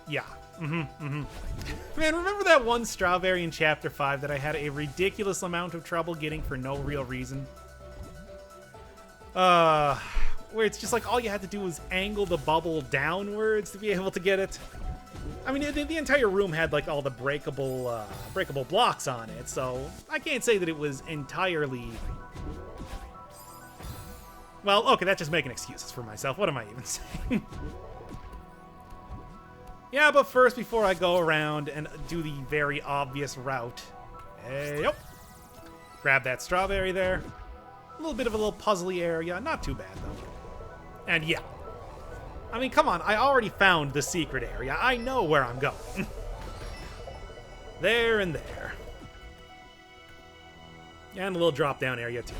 Yeah. Man, remember that one strawberry in Chapter 5 that I had a ridiculous amount of trouble getting for no real reason? Where it's just like all you had to do was angle the bubble downwards to be able to get it. I mean, the entire room had like all the breakable blocks on it, so I can't say that it was entirely... Well, okay, that's just making excuses for myself. What am I even saying? Yeah, but first, before I go around and do the very obvious route, yep, grab that strawberry there. A little bit of a little puzzly area, not too bad though. And yeah, I mean, come on, I already found the secret area. I know where I'm going. There and there. And a little drop-down area too.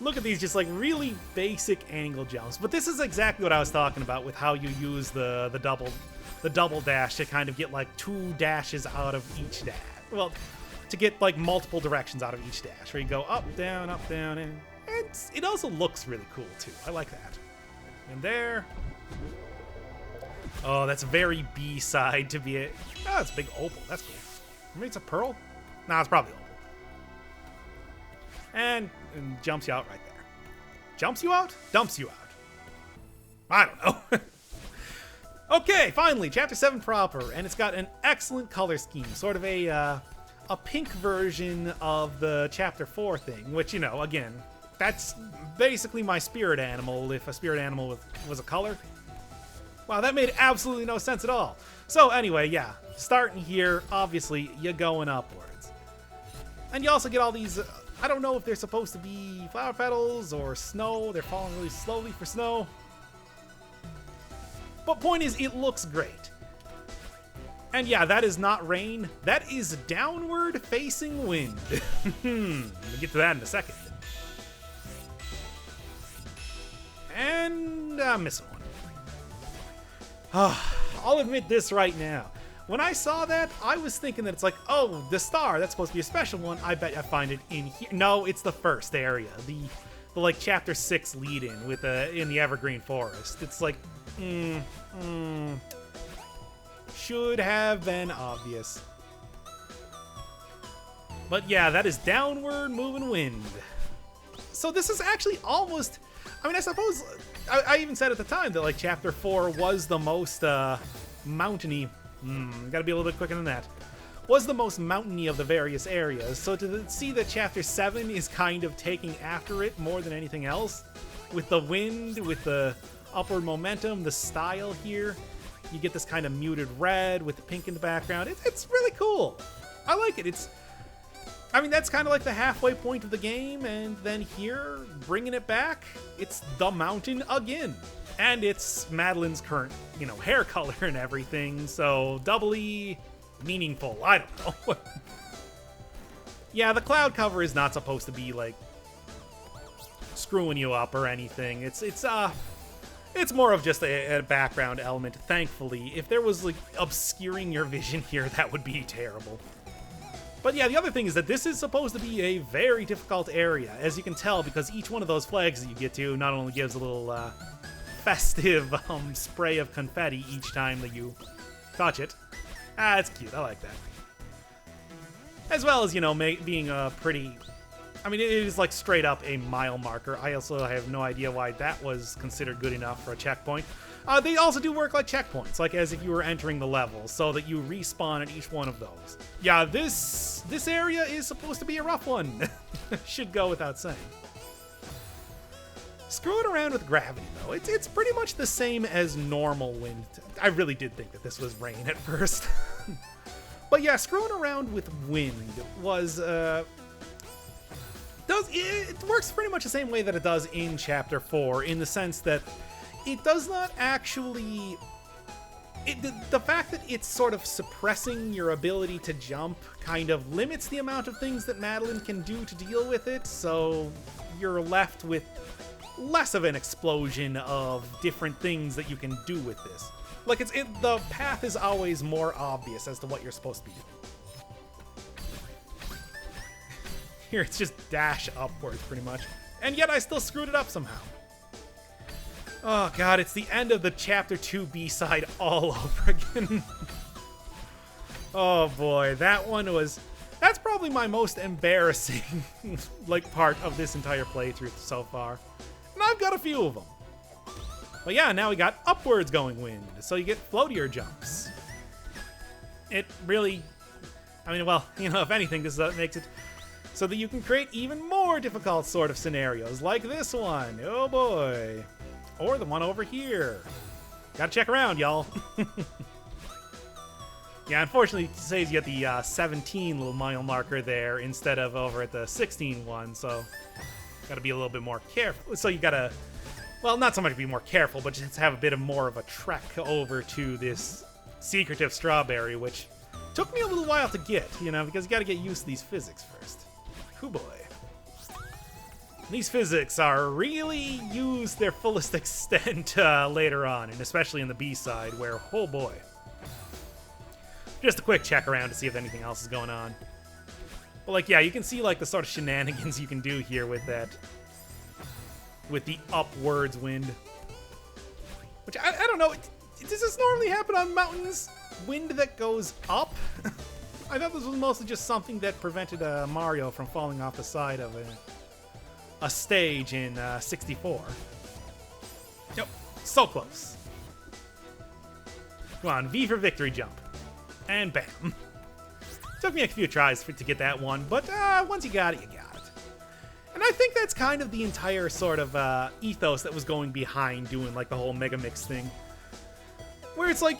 Look at these just like really basic angle jumps, but this is exactly what I was talking about with how you use the double dash to kind of get like 2 dashes out of each dash. Well, to get like multiple directions out of each dash, where you go up, down, and it also looks really cool too. I like that. And there. Oh, that's very B-side to be a... Oh, it's a big opal. That's cool. Maybe it's a pearl? Nah, it's probably opal. And jumps you out right there. Jumps you out? Dumps you out. I don't know. Okay, finally, Chapter 7 proper, and it's got an excellent color scheme. Sort of a pink version of the Chapter 4 thing, which, you know, again, that's basically my spirit animal if a spirit animal was a color. Wow, that made absolutely no sense at all. So anyway, yeah, starting here, obviously, you're going upwards. And you also get all these... I don't know if they're supposed to be flower petals or snow. They're falling really slowly for snow. But point is, it looks great. And yeah, that is not rain. That is downward facing wind. We'll get to that in a second. And I'm missing one. I'll admit this right now. When I saw that, I was thinking that it's like, oh, the star, that's supposed to be a special one. I bet I find it in here. No, it's the first area. The like Chapter 6 lead-in with in the Evergreen Forest. It's like, should have been obvious. But yeah, that is downward moving wind. So this is actually almost... I mean, I suppose... I even said at the time that like Chapter 4 was the most mountainy... gotta be a little bit quicker than that. Was the most mountainy of the various areas. So to see that Chapter 7 is kind of taking after it more than anything else, with the wind, with the upward momentum, the style here, you get this kind of muted red with the pink in the background. It's really cool. I like it. I mean, that's kind of like the halfway point of the game, and then here, bringing it back, it's the mountain again. And it's Madeline's current, hair color and everything, so doubly meaningful. I don't know. Yeah, the cloud cover is not supposed to be, like, screwing you up or anything. It's more of just a background element, thankfully. If there was, like, obscuring your vision here, that would be terrible. But yeah, the other thing is that this is supposed to be a very difficult area, as you can tell, because each one of those flags that you get to not only gives a little, festive spray of confetti each time that you touch it. It's cute. I like that. As well as, being a pretty... I mean, it is like straight up a mile marker. I also have no idea why that was considered good enough for a checkpoint. They also do work like checkpoints, like as if you were entering the level, so that you respawn at each one of those. Yeah, this area is supposed to be a rough one. Should go without saying. Screwing around with gravity, though, it's pretty much the same as normal wind. I really did think that this was rain at first. But yeah, screwing around with wind was, it works pretty much the same way that it does in Chapter 4, in the sense that it does not actually... the fact that it's sort of suppressing your ability to jump kind of limits the amount of things that Madeline can do to deal with it, so you're left with less of an explosion of different things that you can do with this. Like, the path is always more obvious as to what you're supposed to be doing. Here, it's just dash upwards, pretty much. And yet I still screwed it up somehow. Oh god, it's the end of the Chapter 2 B-side all over again. Oh boy, that one was... That's probably my most embarrassing, like, part of this entire playthrough so far. And I've got a few of them. But yeah, now we got upwards going wind, so you get floatier jumps. It really... I mean, well, you know, if anything, this makes it so that you can create even more difficult sort of scenarios, like this one. Oh boy. Or the one over here. Gotta check around, y'all. Yeah, unfortunately, it says you get the 17 little mile marker there instead of over at the 16 one, so gotta be a little bit more careful. So you gotta, well, not so much be more careful, but just have a bit of more of a trek over to this secretive strawberry, which took me a little while to get, you know, because you gotta get used to these physics first. Hoo boy. These physics are really used their fullest extent later on, and especially in the B-side, where, oh boy. Just a quick check around to see if anything else is going on. But, like, yeah, you can see, like, the sort of shenanigans you can do here with that. With the upwards wind. Which, I don't know, does this normally happen on mountains? Wind that goes up? I thought this was mostly just something that prevented Mario from falling off the side of a stage in 64. Yep, so close. Come on, V for victory jump. And bam. Took me a few tries to get that one, but once you got it, you got it. And I think that's kind of the entire sort of ethos that was going behind doing like the whole Mega Mix thing. Where it's like,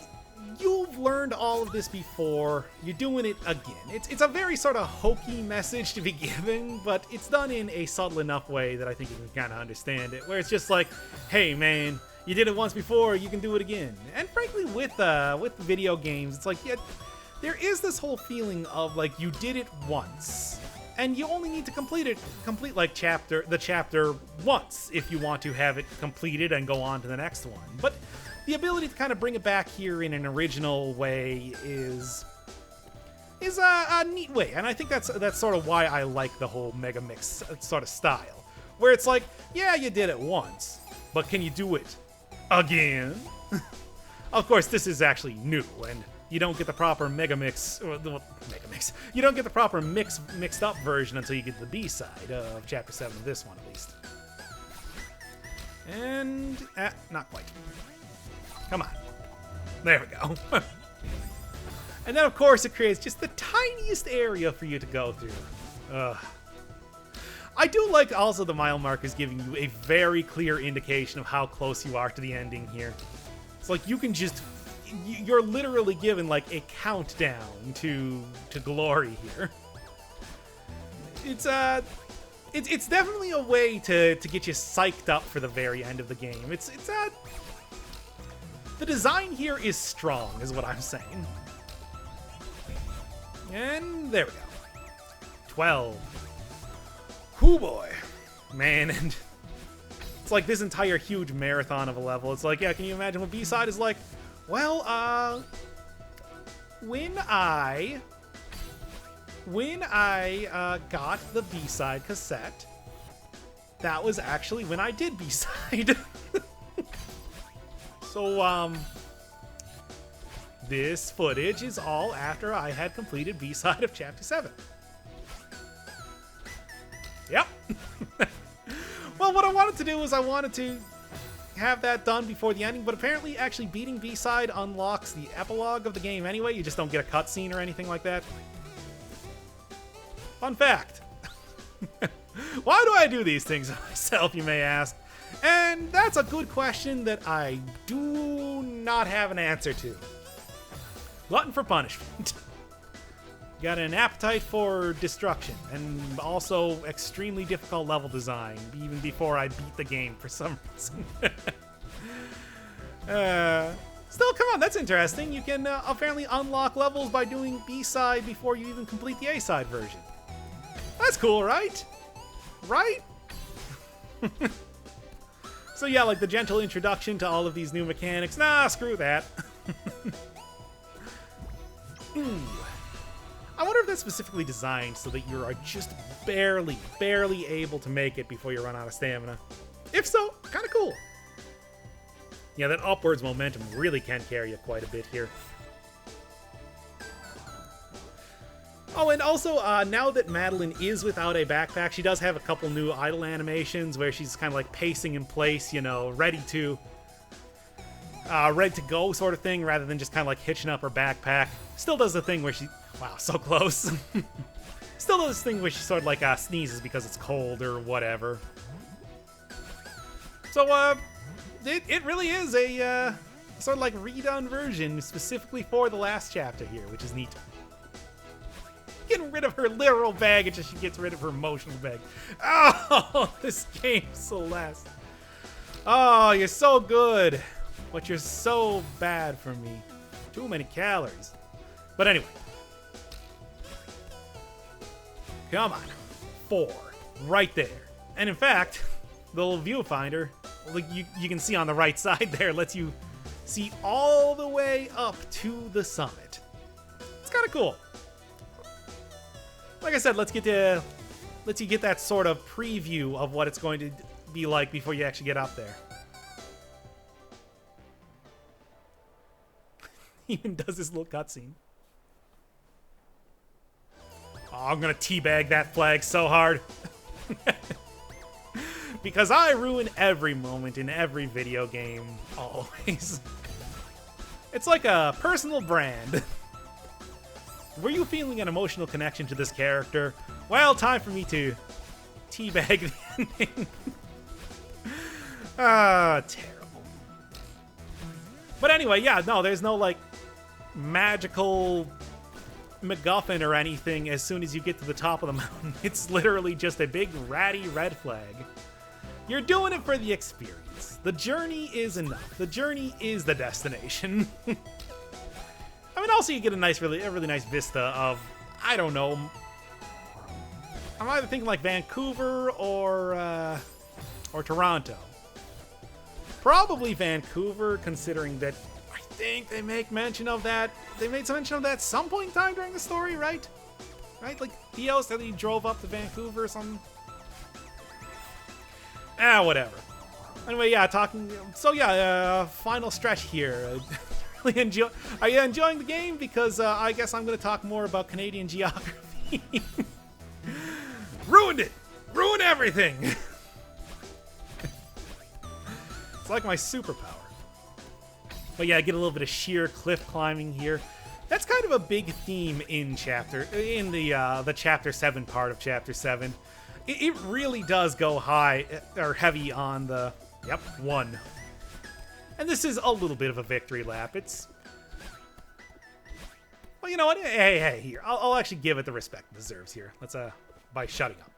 you've learned all of this before, you're doing it again. It's a very sort of hokey message to be given, but it's done in a subtle enough way that I think you can kind of understand it. Where it's just like, hey man, you did it once before, you can do it again. And frankly, with video games, it's like, yeah, there is this whole feeling of like, you did it once, and you only need to complete like the chapter once if you want to have it completed and go on to the next one. But the ability to kind of bring it back here in an original way is a neat way, and I think that's sort of why I like the whole Mega Mix sort of style, where it's like, yeah, you did it once, but can you do it again? Of course, this is actually new, and you don't get the proper Mega Mix, you don't get the proper mixed up version until you get the B-side of Chapter 7 of this one, at least. And, not quite. Come on. There we go. And then, of course, it creates just the tiniest area for you to go through. I do like also the mile markers giving you a very clear indication of how close you are to the ending here. It's like you can just... You're literally given, like, a countdown to glory here. It's definitely a way to get you psyched up for the very end of the game. The design here is strong, is what I'm saying. And there we go. 12. Whoo boy. Man, and it's like this entire huge marathon of a level. It's like, yeah, can you imagine what B-side is like? Well, when I got the B-side cassette, that was actually when I did B-side. So, this footage is all after I had completed B-side of Chapter 7. Yep. Well, what I wanted to do was I wanted to have that done before the ending, but apparently actually beating B-side unlocks the epilogue of the game anyway. You just don't get a cutscene or anything like that. Fun fact. Why do I do these things myself, you may ask? And that's a good question that I do not have an answer to. Glutton for punishment. Got an appetite for destruction, and also extremely difficult level design, even before I beat the game for some reason. Still, come on, that's interesting. You can apparently unlock levels by doing B-side before you even complete the A-side version. That's cool, right? Right? So yeah, like the gentle introduction to all of these new mechanics. Nah, screw that. I wonder if that's specifically designed so that you are just barely able to make it before you run out of stamina. If so, kind of cool. Yeah, that upwards momentum really can carry you quite a bit here. Oh, and also, now that Madeline is without a backpack, she does have a couple new idle animations where she's kind of like pacing in place, you know, ready to go sort of thing, rather than just kind of like hitching up her backpack. Still does the thing where she... Wow, so close. Still does this thing where she sort of like sneezes because it's cold or whatever. So, it really is a sort of like redone version specifically for the last chapter here, which is neat. Getting rid of her literal bag until she gets rid of her emotional bag. Oh, this game, Celeste. Oh, you're so good, but you're so bad for me. Too many calories. But anyway. Come on. 4. Right there. And in fact, the little viewfinder, like you can see on the right side there, lets you see all the way up to the summit. It's kind of cool. Like I said, lets you get that sort of preview of what it's going to be like before you actually get up there. Even does this little cutscene. Oh, I'm gonna teabag that flag so hard. Because I ruin every moment in every video game, always. It's like a personal brand. Were you feeling an emotional connection to this character? Well, time for me to teabag the ending. Ah, terrible. But anyway, yeah, no, there's no, like, magical MacGuffin or anything as soon as you get to the top of the mountain. It's literally just a big ratty red flag. You're doing it for the experience. The journey is enough. The journey is the destination. I mean, also you get a really nice vista of, I don't know. I'm either thinking like Vancouver or Toronto. Probably Vancouver, considering that I think they make mention of that. They made some mention of that at some point in time during the story, right? Right? Like Theo said he drove up to Vancouver or something. Whatever. Anyway, yeah, final stretch here. Are you enjoying the game? Because I guess I'm going to talk more about Canadian geography. Ruined it! Ruined everything! It's like my superpower. But yeah, I get a little bit of sheer cliff climbing here. That's kind of a big theme in the Chapter 7 part of Chapter 7. It really does go high, or heavy on the, 1. And this is a little bit of a victory lap. It's... Well, you know what? Hey, here. I'll actually give it the respect it deserves here. Let's, by shutting up.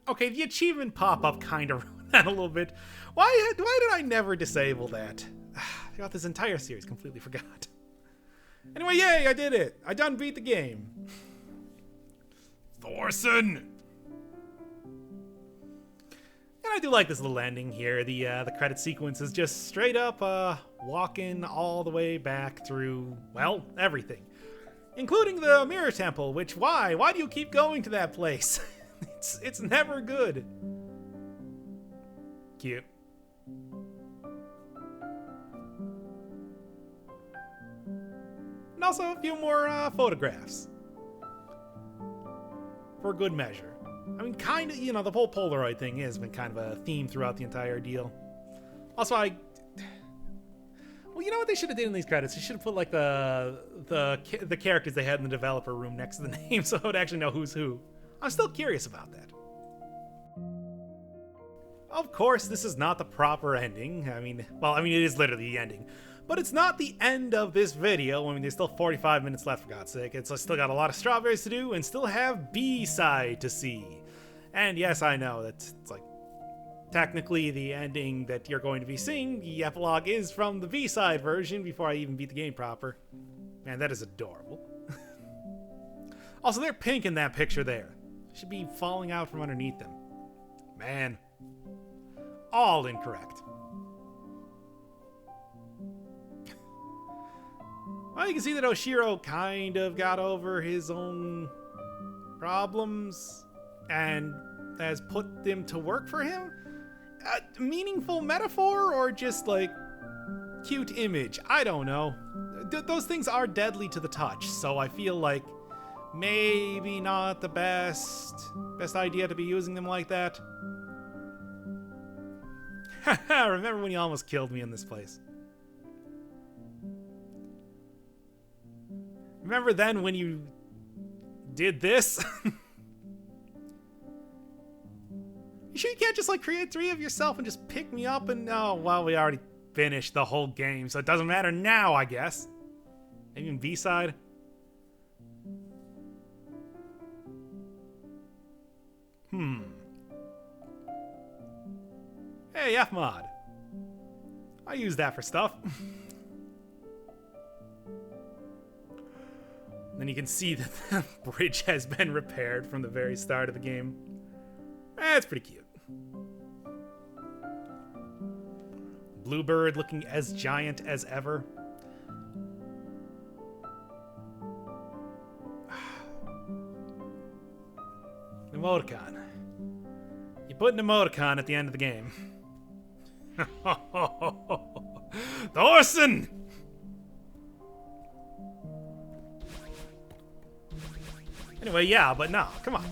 Okay, the achievement pop-up kind of ruined that a little bit. Why did I never disable that? Throughout this entire series, completely forgot. Anyway, yay, I did it. I done beat the game. Thorson! And I do like this little ending here. The credit sequence is just straight up walking all the way back through, well, everything. Including the Mirror Temple, which, why? Why do you keep going to that place? It's never good. Cute. And also a few more photographs. For good measure. I mean, kind of, you know, the whole Polaroid thing has been kind of a theme throughout the entire deal. Also, well, you know what they should have did in these credits? They should have put like the characters they had in the developer room next to the name, so I would actually know who's who. I'm still curious about that. Of course, this is not the proper ending. I mean, it is literally the ending. But it's not the end of this video. I mean, there's still 45 minutes left, for God's sake. It's still got a lot of strawberries to do and still have B-side to see. And yes, I know that it's like, technically the ending that you're going to be seeing, the epilogue is from the B-side version before I even beat the game proper. Man, that is adorable. Also, they're pink in that picture there. Should be falling out from underneath them. Man. All incorrect. Well, you can see that Oshiro kind of got over his own problems and has put them to work for him. A meaningful metaphor or just like cute image? I don't know. Those things are deadly to the touch, so I feel like maybe not the best idea to be using them like that. Remember when you almost killed me in this place? Remember then when you did this? You sure you can't just like create 3 of yourself and just pick me up and oh, well, we already finished the whole game, so it doesn't matter now, I guess. Maybe in B-side. Hey, F-mod. I use that for stuff. Then you can see that the bridge has been repaired from the very start of the game. It's pretty cute. Bluebird looking as giant as ever. Emoticon. You put an emoticon at the end of the game. Thorson! Anyway, yeah, but no, come on.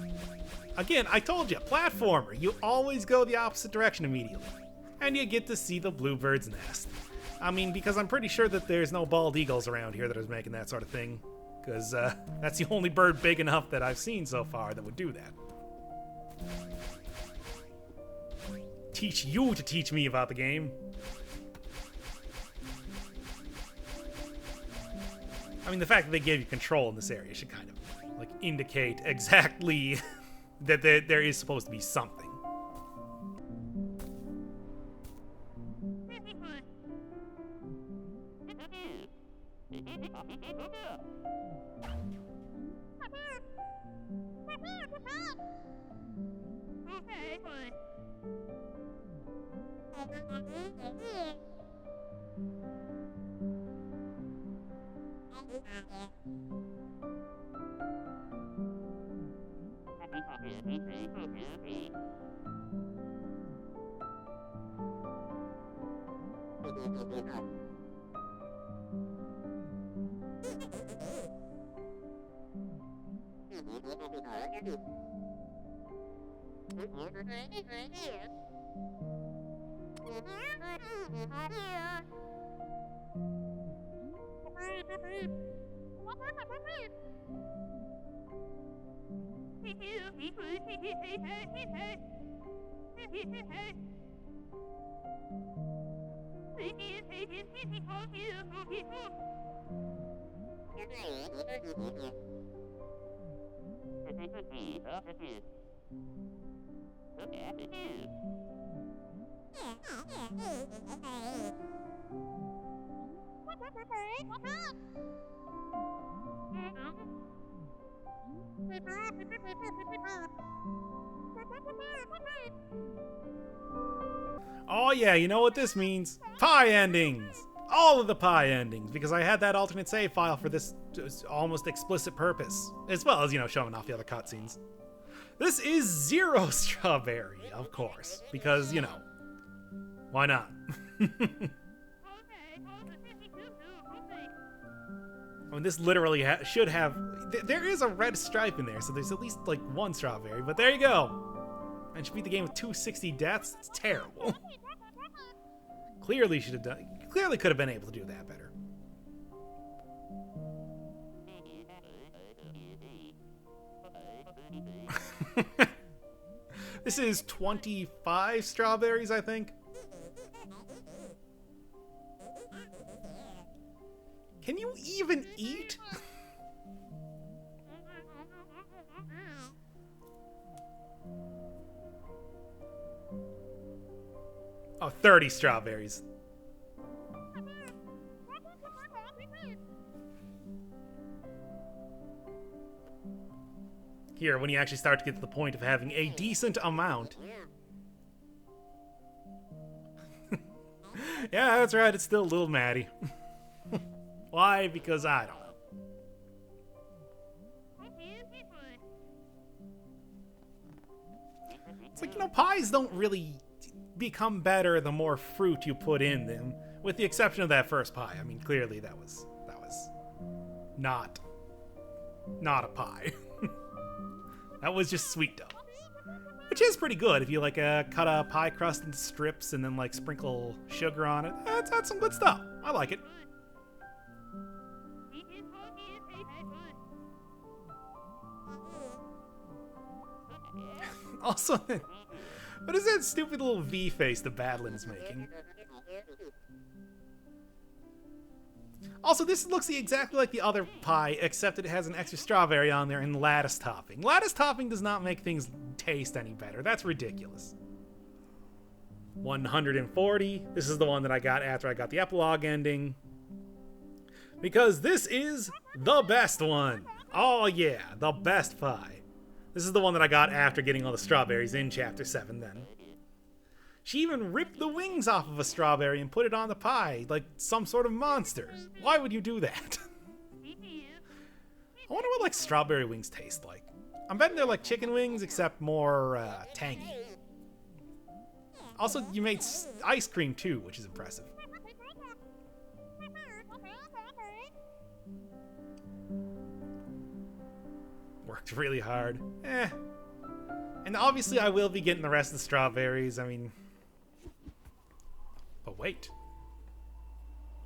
Again, I told you, platformer. You always go the opposite direction immediately. And you get to see the bluebird's nest. I mean, because I'm pretty sure that there's no bald eagles around here that is making that sort of thing. Because that's the only bird big enough that I've seen so far that would do that. Teach you to teach me about the game. I mean, the fact that they gave you control in this area should kind of like indicate exactly that there is supposed to be something. Oh yeah, you know what this means? Pie endings! All of the pie endings, because I had that alternate save file for this almost explicit purpose, as well as, you know, showing off the other cutscenes. This is 0 strawberry, of course, because, you know, why not? I mean, this literally should have... There is a red stripe in there, so there's at least, like, 1 strawberry, but there you go. And should beat the game with 260 deaths? It's terrible. Clearly should have done... Clearly could have been able to do that better. This is 25 strawberries, I think. Can you even eat? Oh, 30 strawberries. Here, when you actually start to get to the point of having a decent amount. Yeah, that's right, it's still a little Maddie. Why? Because I don't know. It's like, you know, pies don't really become better the more fruit you put in them, with the exception of that first pie. I mean, clearly that was not a pie. That was just sweet dough, which is pretty good if you like cut a pie crust into strips and then like sprinkle sugar on it. That's some good stuff. I like it. Also, what is that stupid little V face the Badland is making? Also, this looks exactly like the other pie, except that it has an extra strawberry on there and lattice topping. Lattice topping does not make things taste any better. That's ridiculous. 140. This is the one that I got after I got the epilogue ending. Because this is the best one. Oh yeah, the best pie. This is the one that I got after getting all the strawberries in Chapter 7 then. She even ripped the wings off of a strawberry and put it on the pie, like some sort of monster. Why would you do that? I wonder what, like, strawberry wings taste like. I'm betting they're like chicken wings, except more, tangy. Also, you made ice cream, too, which is impressive. Worked really hard. And obviously I will be getting the rest of the strawberries, I mean... But wait.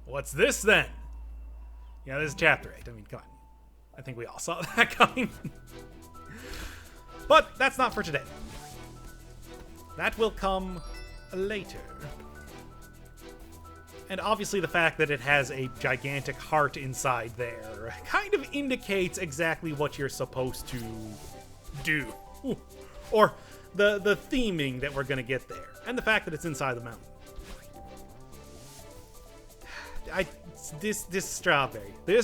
What's this then? Yeah, this is Chapter 8. I mean, come on. I think we all saw that coming. But that's not for today. That will come later. And obviously the fact that it has a gigantic heart inside there kind of indicates exactly what you're supposed to do. Or the theming that we're going to get there. And the fact that it's inside the mountain. This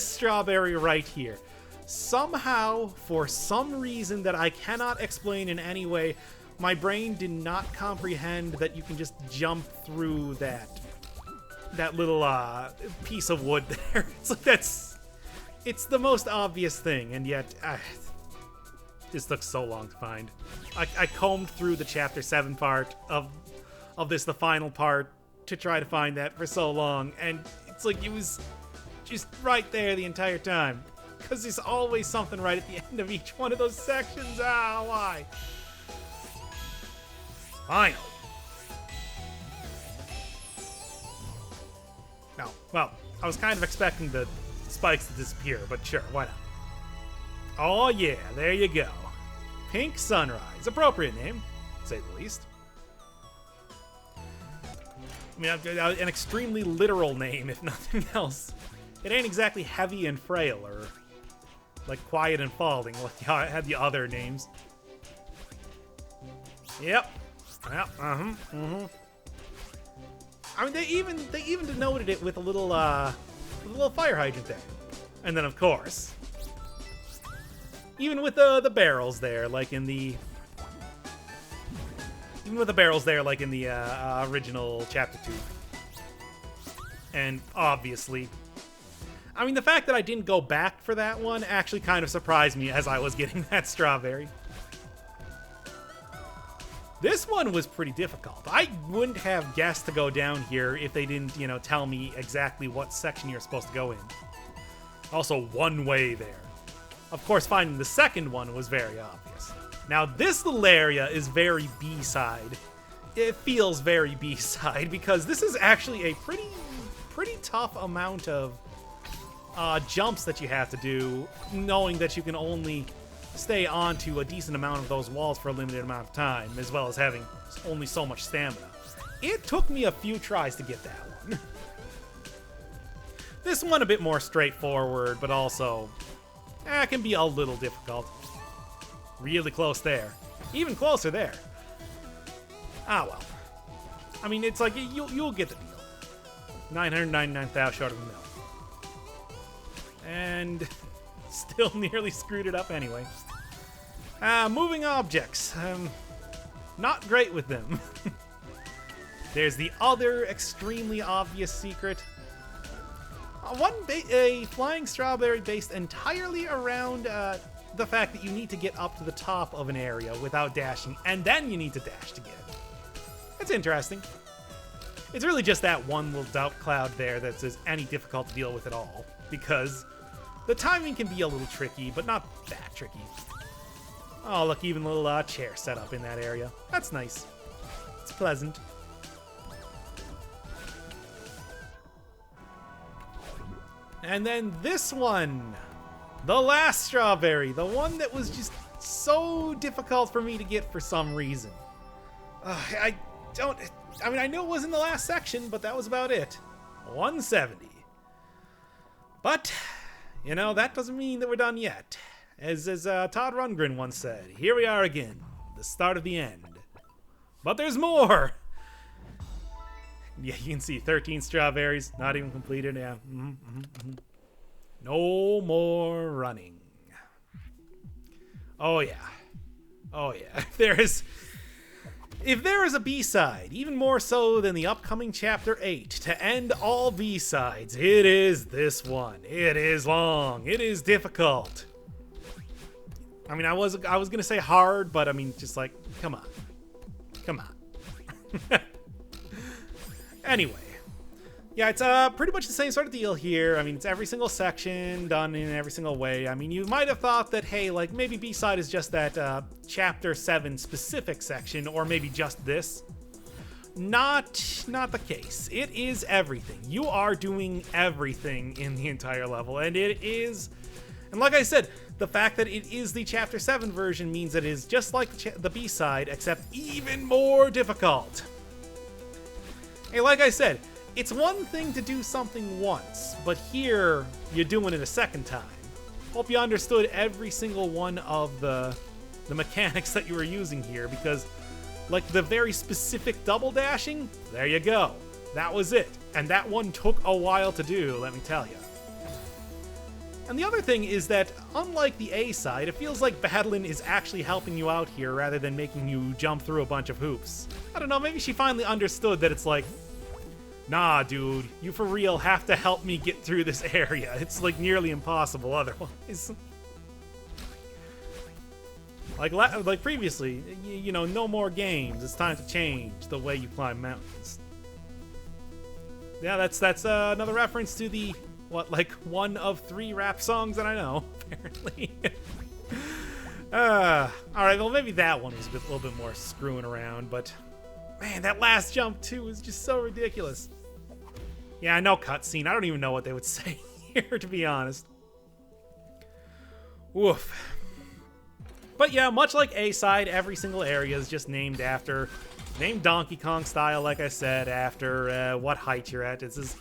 strawberry right here. Somehow, for some reason that I cannot explain in any way, my brain did not comprehend that you can just jump through that little piece of wood there. It's like it's the most obvious thing, and yet this took so long to find. I combed through the Chapter 7 part of this, the final part, to try to find that for so long, and it's like it was just right there the entire time. Because there's always something right at the end of each one of those sections. Ah, why? Final. No, well, I was kind of expecting the spikes to disappear, but sure, why not? Oh yeah, there you go. Pink Sunrise. Appropriate name, to say the least. I mean, an extremely literal name, if nothing else. It ain't exactly heavy and frail, or like quiet and falling, like had the other names. Yep. Yep. I mean, they even denoted it with a little fire hydrant there, and then of course, even with the barrels there, like in the original Chapter 2, and obviously, I mean, the fact that I didn't go back for that one actually kind of surprised me as I was getting that strawberry. This one was pretty difficult. I wouldn't have guessed to go down here if they didn't, tell me exactly what section you're supposed to go in. Also, one way there. Of course, finding the second one was very obvious. Now, this little area is very B-side. It feels very B-side because this is actually a pretty tough amount of jumps that you have to do, knowing that you can only stay onto a decent amount of those walls for a limited amount of time, as well as having only so much stamina. It took me a few tries to get that one. This one a bit more straightforward, but also can be a little difficult. Really close there. Even closer there. Ah, well. I mean, it's like, you'll get the deal. 999,000 short of a mil. And still nearly screwed it up anyway. Moving objects. Not great with them. There's the other extremely obvious secret. A flying strawberry based entirely around the fact that you need to get up to the top of an area without dashing, and then you need to dash to get it. That's interesting. It's really just that one little doubt cloud there that says any difficult to deal with at all, because the timing can be a little tricky, but not that tricky. Oh, look, even a little chair set up in that area. That's nice. It's pleasant. And then this one. The last strawberry. The one that was just so difficult for me to get for some reason. I know it was in the last section, but that was about it. 170. But that doesn't mean that we're done yet. As Todd Rundgren once said, here we are again, the start of the end. But there's more! Yeah, you can see 13 strawberries, not even completed, yeah. No more running. Oh yeah. Oh yeah. If there is a B-side, even more so than the upcoming Chapter 8, to end all B-sides, it is this one. It is long. It is difficult. I mean, I was gonna say hard, but I mean, just like, come on. Come on. Anyway. Yeah, it's pretty much the same sort of deal here. I mean, it's every single section done in every single way. I mean, you might have thought that, hey, like, maybe B-side is just that Chapter 7 specific section, or maybe just this. Not the case. It is everything. You are doing everything in the entire level, and it is... And like I said, the fact that it is the Chapter 7 version means that it is just like the B-side, except even more difficult. Hey, like I said, it's one thing to do something once, but here, you're doing it a second time. Hope you understood every single one of the mechanics that you were using here, because, like, the very specific double dashing, there you go. That was it. And that one took a while to do, let me tell you. And the other thing is that, unlike the A side, it feels like Badeline is actually helping you out here rather than making you jump through a bunch of hoops. I don't know, maybe she finally understood that it's like, nah, dude, you for real have to help me get through this area. It's like nearly impossible otherwise. Like previously, no more games. It's time to change the way you climb mountains. Yeah, that's another reference to the one of 3 rap songs that I know, apparently. All right, well maybe that one was a little bit more screwing around, but man, that last jump too was just so ridiculous. Yeah, no cutscene. I don't even know what they would say here, to be honest. Woof. But yeah, much like A-Side, every single area is just named Donkey Kong style, like I said, after what height you're at. This is,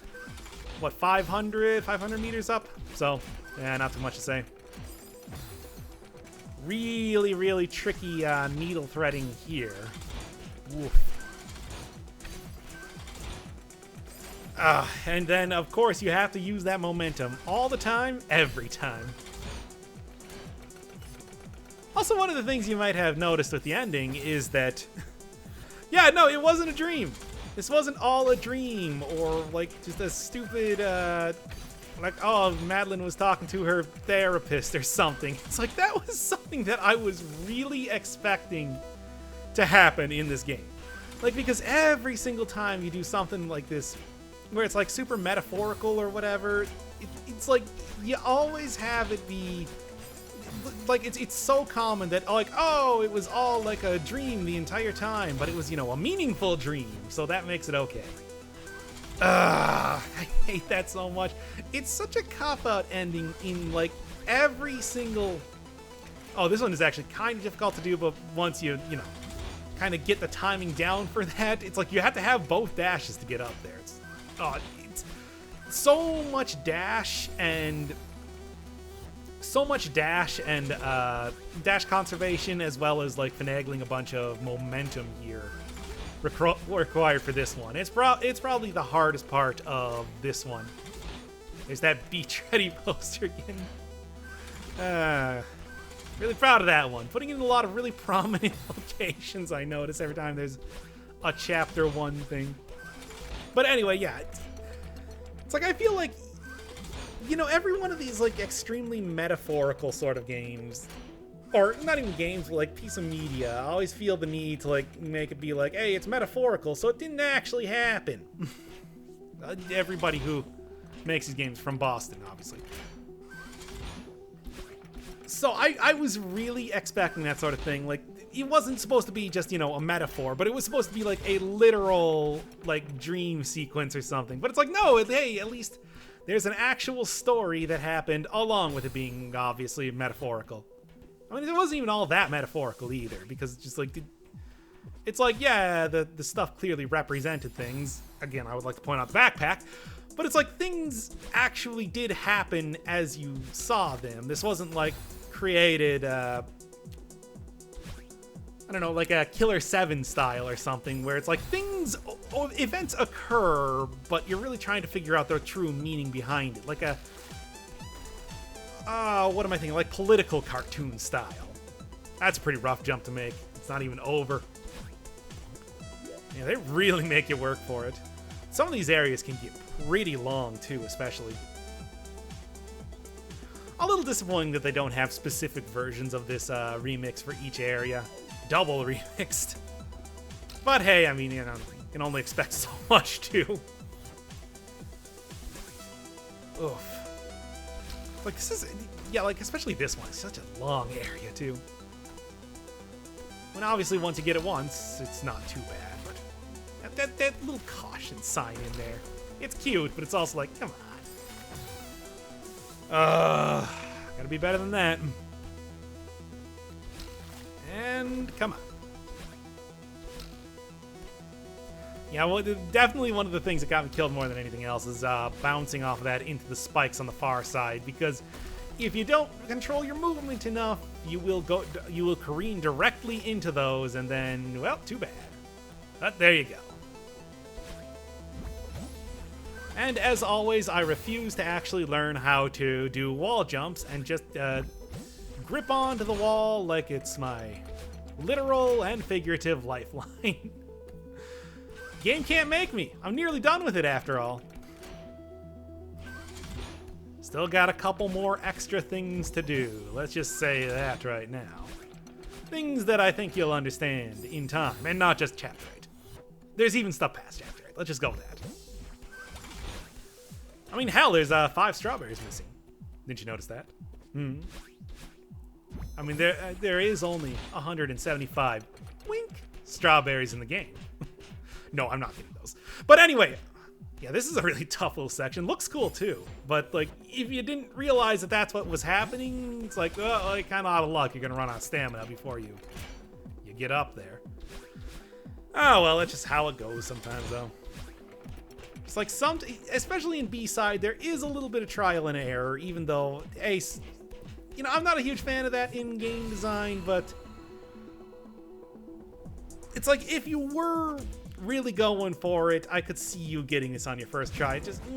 what, 500 meters up? So, yeah, not too much to say. Really, really tricky needle threading here. Woof. And then, of course, you have to use that momentum all the time, every time. Also, one of the things you might have noticed with the ending is that, yeah, no, it wasn't a dream. This wasn't all a dream, or, like, just a stupid, like, oh, Madeline was talking to her therapist or something. It's like, that was something that I was really expecting to happen in this game. Like, because every single time you do something like this, where it's like super metaphorical or whatever, it's like you always have it be like it's so common that like, oh, it was all like a dream the entire time, but it was, you know, a meaningful dream, so that makes it okay. I hate that so much. It's such a cop-out ending in like every single. Oh, this one is actually kind of difficult to do, but once you know, kind of get the timing down for that, it's like you have to have both dashes to get up there. It's so much dash and dash conservation, as well as like finagling a bunch of momentum here required for this one. It's probably the hardest part of this one. There's that Beach Ready poster again. Really proud of that one. Putting in a lot of really prominent locations, I notice every time there's a chapter 1 thing. But anyway, yeah, it's like I feel like, you know, every one of these like extremely metaphorical sort of games, or not even games, but like piece of media, I always feel the need to like make it be like, hey, it's metaphorical, so it didn't actually happen. Everybody who makes these games from Boston, obviously. So I was really expecting that sort of thing. Like, it wasn't supposed to be just, you know, a metaphor, but it was supposed to be like a literal, like, dream sequence or something. But it's like, no, hey, at least there's an actual story that happened along with it being obviously metaphorical. I mean, it wasn't even all that metaphorical either, because it's just like, it's like, yeah, the stuff clearly represented things. Again, I would like to point out the backpack. But it's like things actually did happen as you saw them. This wasn't like created, I don't know, like a Killer 7 style or something, where it's like events occur, but you're really trying to figure out the true meaning behind it. Like a, what am I thinking? Like political cartoon style. That's a pretty rough jump to make. It's not even over. Yeah, they really make you work for it. Some of these areas can get pretty long too, especially. A little disappointing that they don't have specific versions of this remix for each area. Double remixed. But hey, I mean, you know, you can only expect so much too. Oof. Like, this is, yeah, like, especially this one. It's such a long area too. When obviously once you get it once, it's not too bad, but that little caution sign in there. It's cute, but it's also like, come on. Gotta be better than that. And come on. Yeah, well, definitely one of the things that got me killed more than anything else is bouncing off of that into the spikes on the far side, because if you don't control your movement enough, you will careen directly into those, and then, well, too bad. But there you go. And as always, I refuse to actually learn how to do wall jumps and just grip onto the wall like it's my literal and figurative lifeline. Game can't make me. I'm nearly done with it after all. Still got a couple more extra things to do. Let's just say that right now. Things that I think you'll understand in time, and not just chapter 8. There's even stuff past chapter 8. Let's just go with that. I mean, hell, there's 5 strawberries missing. Didn't you notice that? I mean, there is only 175 wink strawberries in the game. No, I'm not getting those. But anyway, Yeah, this is a really tough little section. Looks cool too, but like if you didn't realize that that's what was happening, it's like, oh, like, kind of out of luck. You're gonna run out of stamina before you get up there. Oh well, that's just how it goes sometimes, though. It's like especially in B-side, there is a little bit of trial and error, even though, hey, you know, I'm not a huge fan of that in-game design, but it's like if you were really going for it, I could see you getting this on your first try. Just, I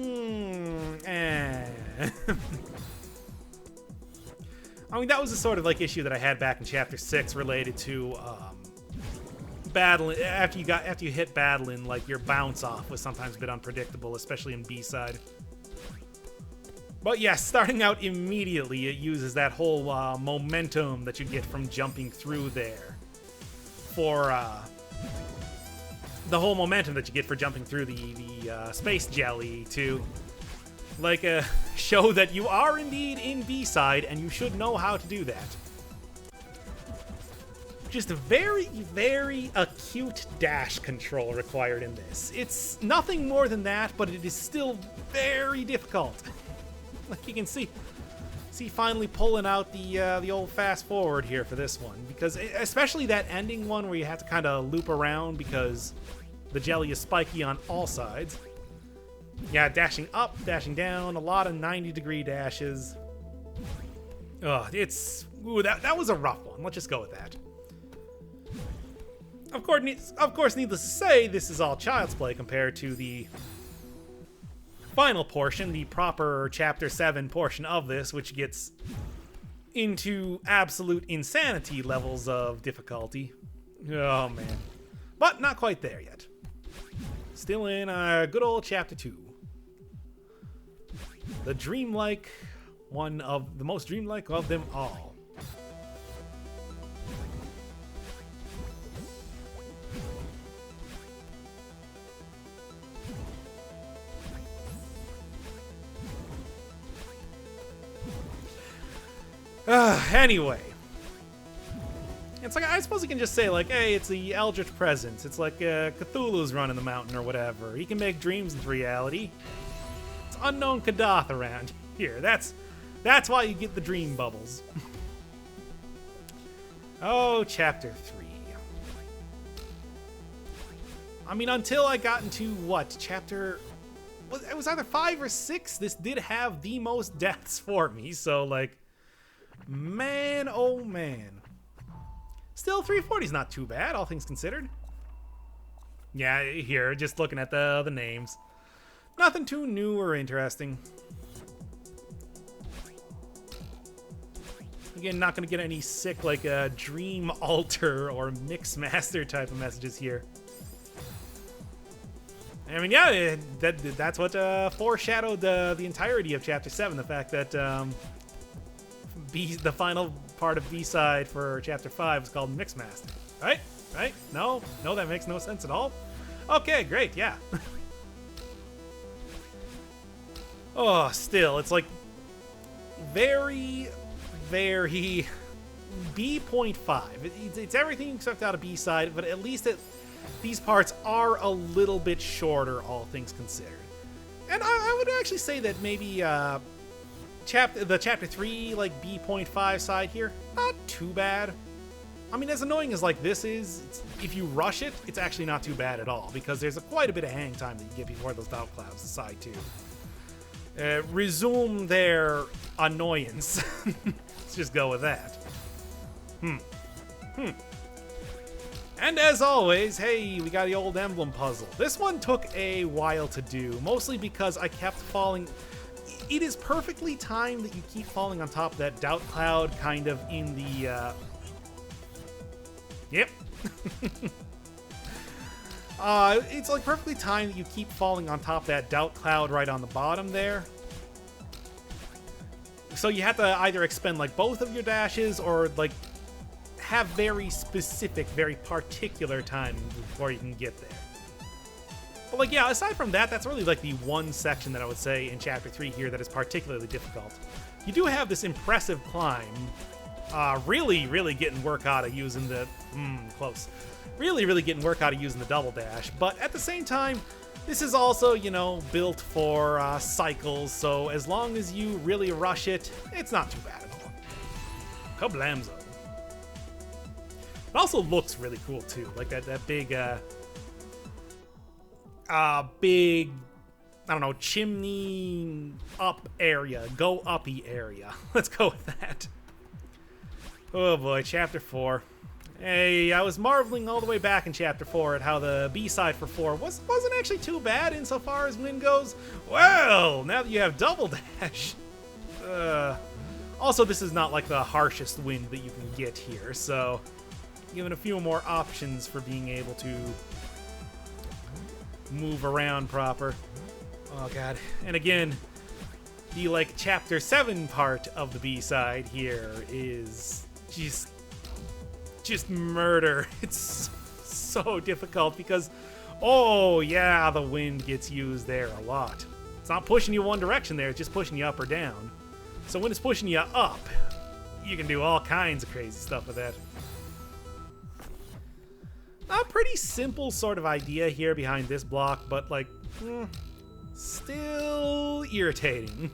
mean, that was the sort of like issue that I had back in Chapter 6 related to battling. After you hit battling, like your bounce off was sometimes a bit unpredictable, especially in B-side. But yeah, starting out immediately, it uses that whole momentum that you get from jumping through there for the whole momentum that you get for jumping through the space jelly to like show that you are indeed in B-side and you should know how to do that. Just a very, very acute dash control required in this. It's nothing more than that, but it is still very difficult. Like you can see finally pulling out the old fast forward here for this one, because especially that ending one where you have to kind of loop around because the jelly is spiky on all sides. Yeah, dashing up, dashing down, a lot of 90-degree dashes. Ugh, that was a rough one. Let's just go with that. Of course, needless to say, this is all child's play compared to the final portion, the proper Chapter 7 portion of this, which gets into absolute insanity levels of difficulty. Oh, man. But not quite there yet. Still in good old Chapter 2. The dreamlike one of the most dreamlike of them all. Anyway, it's like, I suppose you can just say, like, hey, it's the Eldritch Presence. It's like Cthulhu's running the mountain or whatever. He can make dreams into reality. It's unknown Kadath around here. That's why you get the dream bubbles. Oh, Chapter 3. I mean, until I got into, what, Chapter... It was either 5 or 6. This did have the most deaths for me, so, like... Man, oh man. Still, 340 is not too bad, all things considered. Yeah, here, just looking at the names. Nothing too new or interesting. Again, not going to get any sick, like, Dream Alter or Mixmaster type of messages here. I mean, yeah, that's what foreshadowed the entirety of Chapter 7, the fact that... the final part of B-side for Chapter 5 is called Mixmaster. Right? Right? No, that makes no sense at all. Okay, great, yeah. Oh, still, it's like very, very B.5. It's everything except out of B-side, but at least these parts are a little bit shorter, all things considered. And I would actually say that maybe the Chapter 3, like, B.5 side here, not too bad. I mean, as annoying as, like, this is, if you rush it, it's actually not too bad at all, because there's quite a bit of hang time that you get before those doubt clouds decide to resume their annoyance. Let's just go with that. And as always, hey, we got the old emblem puzzle. This one took a while to do, mostly because I kept falling... It is perfectly timed that you keep falling on top of that doubt cloud kind of in the, Yep. It's like perfectly timed that you keep falling on top of that doubt cloud right on the bottom there. So you have to either expend, like, both of your dashes or, like, have very specific, very particular time before you can get there. But, like, yeah, aside from that, that's really, like, the one section that I would say in Chapter 3 here that is particularly difficult. You do have this impressive climb. Really, really getting work out of using the... close. Really, really getting work out of using the double dash. But at the same time, This is also, you know, built for cycles, so as long as you really rush it, it's not too bad at all. Kablamzo. It also looks really cool too, like that big, big, I don't know, chimney up area, go uppy area. Let's go with that. Oh boy, Chapter 4. Hey, I was marveling all the way back in Chapter 4 at how the B-side for 4 wasn't actually too bad insofar as wind goes. Well, now that you have double dash. Also, this is not like the harshest wind that you can get here, so given a few more options for being able to move around proper. Oh god. And again, the like Chapter 7 part of the B-side here is just murder. It's so difficult because, oh yeah, the wind gets used there a lot. It's not pushing you one direction there, it's just pushing you up or down. So when it's pushing you up, you can do all kinds of crazy stuff with that. A pretty simple sort of idea here behind this block, but like, still irritating.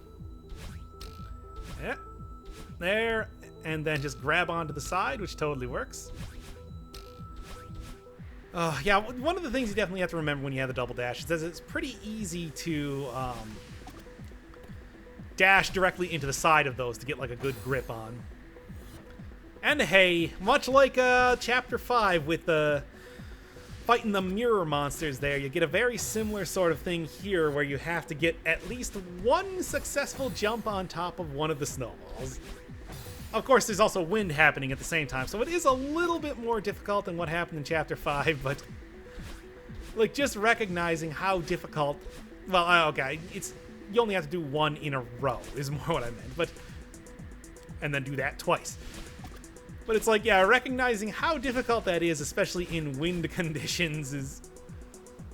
Yeah, there. And then just grab onto the side, which totally works. Yeah, one of the things you definitely have to remember when you have the double dash is that it's pretty easy to dash directly into the side of those to get like a good grip on. And hey, much like Chapter 5 with the fighting the mirror monsters there, you get a very similar sort of thing here where you have to get at least one successful jump on top of one of the snowballs. Of course, there's also wind happening at the same time, so it is a little bit more difficult than what happened in Chapter 5, but like just recognizing how difficult, well, okay, you only have to do one in a row is more what I meant, but and then do that twice. But it's like, yeah, recognizing how difficult that is, especially in wind conditions, it's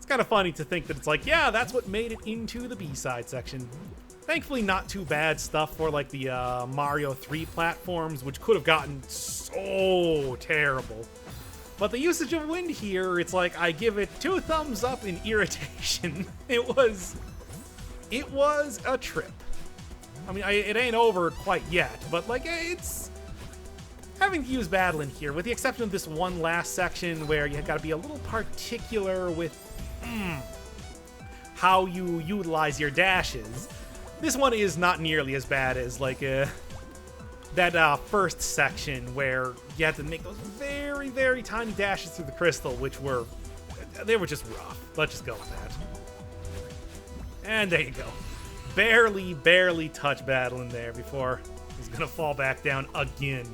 kind of funny to think that it's like, yeah, that's what made it into the B-side section. Thankfully, not too bad stuff for like the Mario 3 platforms, which could have gotten so terrible. But the usage of wind here, it's like I give it 2 thumbs up in irritation. It was a trip. I mean, it ain't over quite yet, but like it's having to use battling here, with the exception of this one last section where you got to be a little particular with how you utilize your dashes. This one is not nearly as bad as like that first section where you had to make those very, very tiny dashes through the crystal, which were just rough. Let's just go with that. And there you go. Barely touch battling there before he's gonna fall back down again.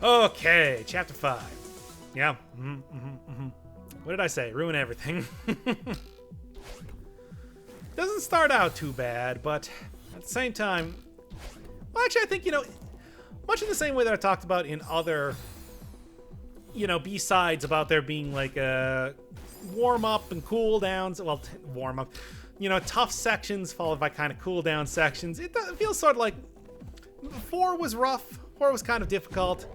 Okay, Chapter 5. Yeah. What did I say? Ruin everything. Doesn't start out too bad, but at the same time, well, actually, I think, you know, much in the same way that I talked about in other, you know, B-sides about there being like a warm-up and cool-downs, well, warm-up, you know, tough sections followed by kind of cool-down sections. It feels sort of like 4 was rough, 4 was kind of difficult,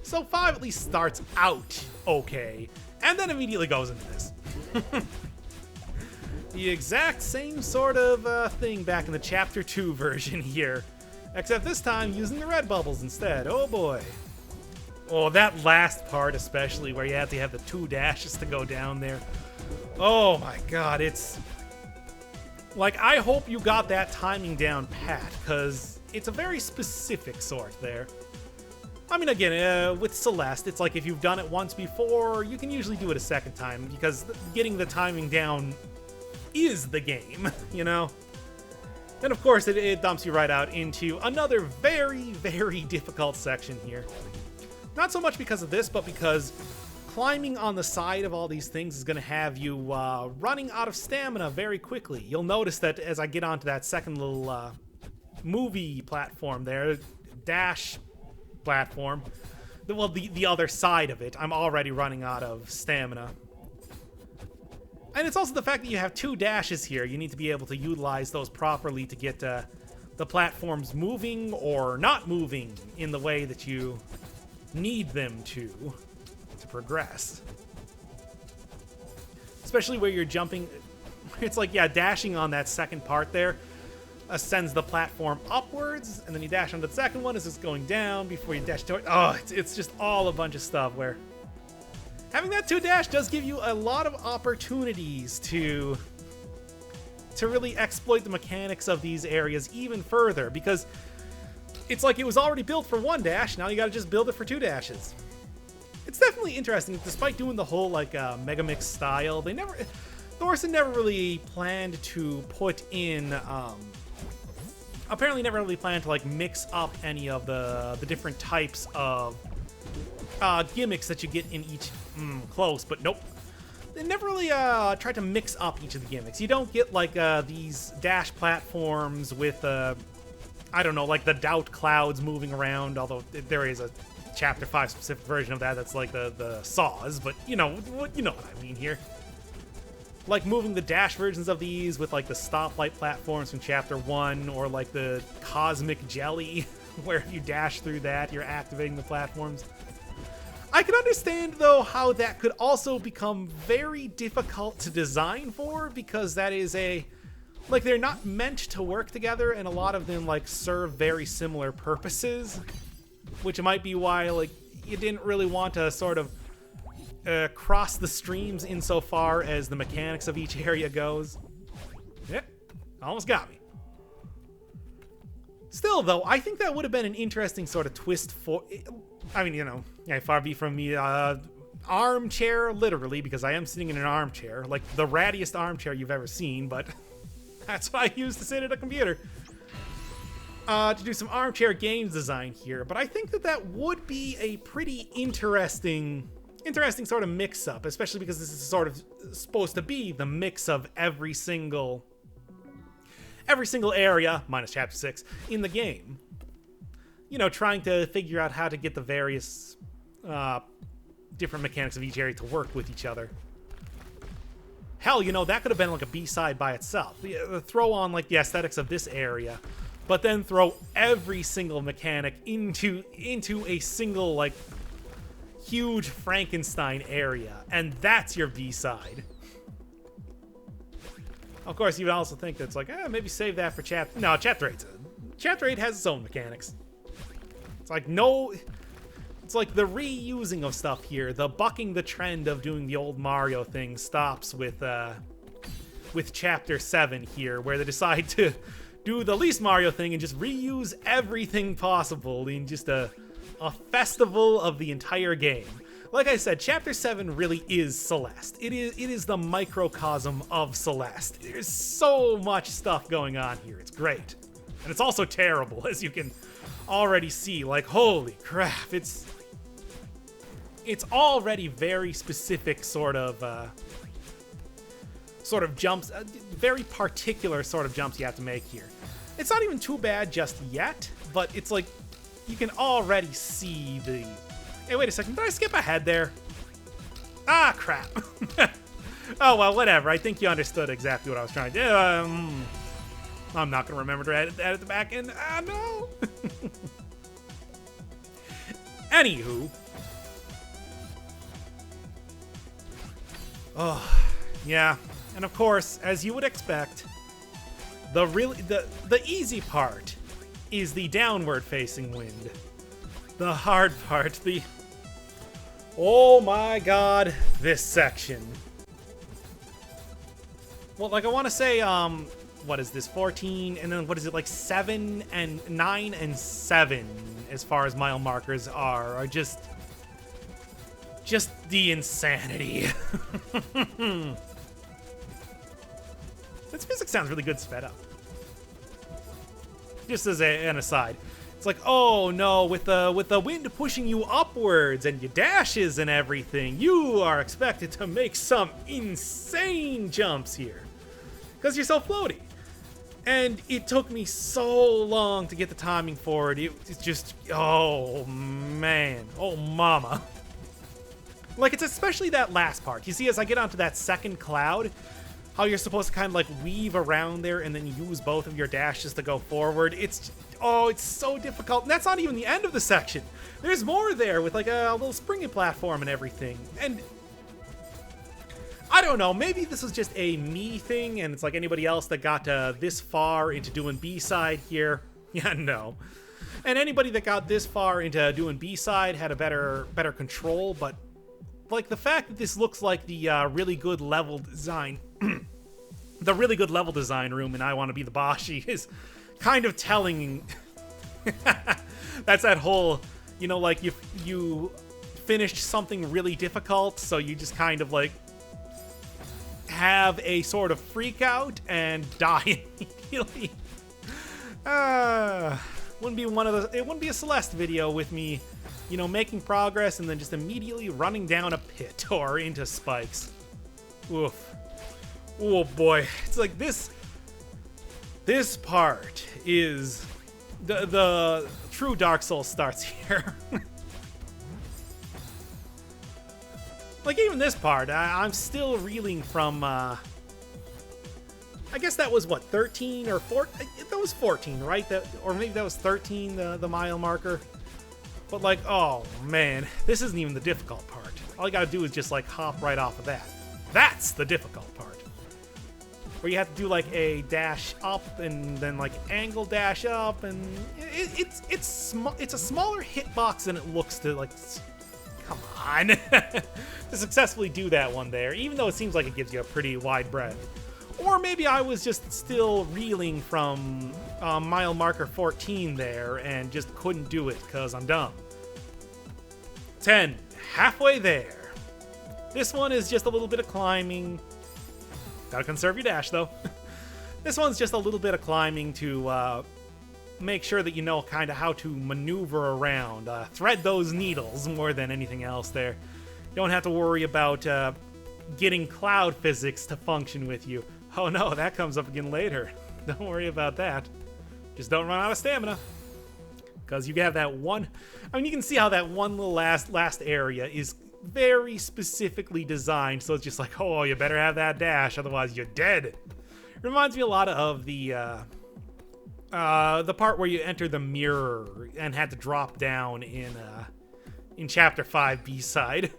so 5 at least starts out okay, and then immediately goes into this. The exact same sort of thing back in the Chapter 2 version here, except this time using the red bubbles instead. Oh boy. Oh, that last part especially, where you have to have the 2 dashes to go down there. Oh my god, it's like, I hope you got that timing down pat, because it's a very specific sort there. I mean, again, with Celeste, it's like if you've done it once before, you can usually do it a second time, because getting the timing down is the game, you know? And of course, it dumps you right out into another very, very difficult section here. Not so much because of this, but because climbing on the side of all these things is going to have you running out of stamina very quickly. You'll notice that as I get onto that second little movie platform there, dash platform, well, the other side of it, I'm already running out of stamina. And it's also the fact that you have 2 dashes here. You need to be able to utilize those properly to get the platforms moving or not moving in the way that you need them to progress. especially where you're jumping. It's like, yeah, dashing on that second part there ascends the platform upwards, and then you dash on the second one as it's going down before you dash toward. Oh, it's just all a bunch of stuff where having that 2 dash does give you a lot of opportunities to really exploit the mechanics of these areas even further, because it's like it was already built for 1 dash, now you gotta just build it for 2 dashes. It's definitely interesting, despite doing the whole like Mega Mix style, Thorson never really planned to put in, apparently never really planned to like mix up any of the different types of gimmicks that you get in each, close, but nope. They never really tried to mix up each of the gimmicks. You don't get like these dash platforms with, I don't know, like the doubt clouds moving around, although there is a Chapter 5 specific version of that that's like the saws, but you know what I mean here. Like moving the dash versions of these with like the stoplight platforms from Chapter 1, or like the cosmic jelly, where if you dash through that, you're activating the platforms. I can understand, though, how that could also become very difficult to design for, because that is like, they're not meant to work together, and a lot of them, like, serve very similar purposes, which might be why, like, you didn't really want to sort of cross the streams insofar as the mechanics of each area goes. Yep, almost got me. Still, though, I think that would have been an interesting sort of twist for... I mean, yeah, far be from me armchair, literally, because I am sitting in an armchair, like the rattiest armchair you've ever seen, but that's what I use to sit at a computer. To do some armchair games design here, but I think that would be a pretty interesting sort of mix-up, especially because this is sort of supposed to be the mix of every single area, minus Chapter 6, in the game. Trying to figure out how to get the various different mechanics of each area to work with each other. Hell, that could have been like a B-side by itself. Throw on like the aesthetics of this area, but then throw every single mechanic into a single like huge Frankenstein area, and that's your B-side. Of course, you would also think that's like, maybe save that for Chapter 8. Chapter 8 has its own mechanics. It's like it's like the reusing of stuff here, the bucking the trend of doing the old Mario thing stops with Chapter 7 here, where they decide to do the least Mario thing and just reuse everything possible in just a festival of the entire game. Like I said, Chapter 7 really is Celeste. It is the microcosm of Celeste. There's so much stuff going on here. It's great. And it's also terrible, as you can already see. Like, holy crap, it's already very specific sort of jumps, very particular sort of jumps you have to make here. It's not even too bad just yet, but it's like you can already see the... Hey, wait a second, did I skip ahead there? Ah, crap. Oh, well, whatever. I think you understood exactly what I was trying to do. I'm not going to remember to edit the back end. Ah, no. Anywho. Oh, yeah. And of course, as you would expect, the easy part is the downward facing wind. The hard part, oh my god, this section. Well, like, I want to say, what is this, 14, and then what is it, like 7 and 9 and 7, as far as mile markers are just the insanity. This music sounds really good sped up. Just as an aside. It's like, oh no, with the wind pushing you upwards and your dashes and everything, you are expected to make some insane jumps here. Because you're so floaty. And it took me so long to get the timing for it. It's just, oh man, oh mama. Like, it's especially that last part. You see, as I get onto that second cloud, how you're supposed to kind of like weave around there and then you use both of your dashes to go forward. It's so difficult. And that's not even the end of the section. There's more there with like a little springy platform and everything. And I don't know, maybe this was just a me thing, and it's like anybody else that got this far into doing B-side here. Yeah, no. And anybody that got this far into doing B-side had a better control, but like the fact that this looks like the really good level design, the really good level design room in I Want to Be the Boshi is kind of telling. That's that whole, you know, like you finished something really difficult, so you just kind of like have a sort of freak out and die immediately. It wouldn't be a Celeste video with me, you know, making progress and then just immediately running down a pit or into spikes. Oof. Oh boy. It's like this part is the true Dark Souls starts here. Like even this part, I'm still reeling from I guess that was what, 13 or 14? That was 14, right? Or maybe that was 13, the mile marker. But like, oh man, this isn't even the difficult part. All you gotta do is just like hop right off of that. That's the difficult part. Where you have to do like a dash up and then like angle dash up, and it's a smaller hitbox than it looks to like. Come on, to successfully do that one there, even though it seems like it gives you a pretty wide breadth. Or maybe I was just still reeling from mile marker 14 there and just couldn't do it because I'm dumb. 10, halfway there. This one is just a little bit of climbing. Gotta conserve your dash though. This one's just a little bit of climbing to make sure that you know kind of how to maneuver around. Thread those needles more than anything else there. You don't have to worry about getting cloud physics to function with you. Oh no, that comes up again later. Don't worry about that. Just don't run out of stamina. Because you have that one... I mean, you can see how that one little last area is very specifically designed, so it's just like, oh, you better have that dash, otherwise you're dead. It reminds me a lot of the part where you enter the mirror and had to drop down in Chapter 5 B-side,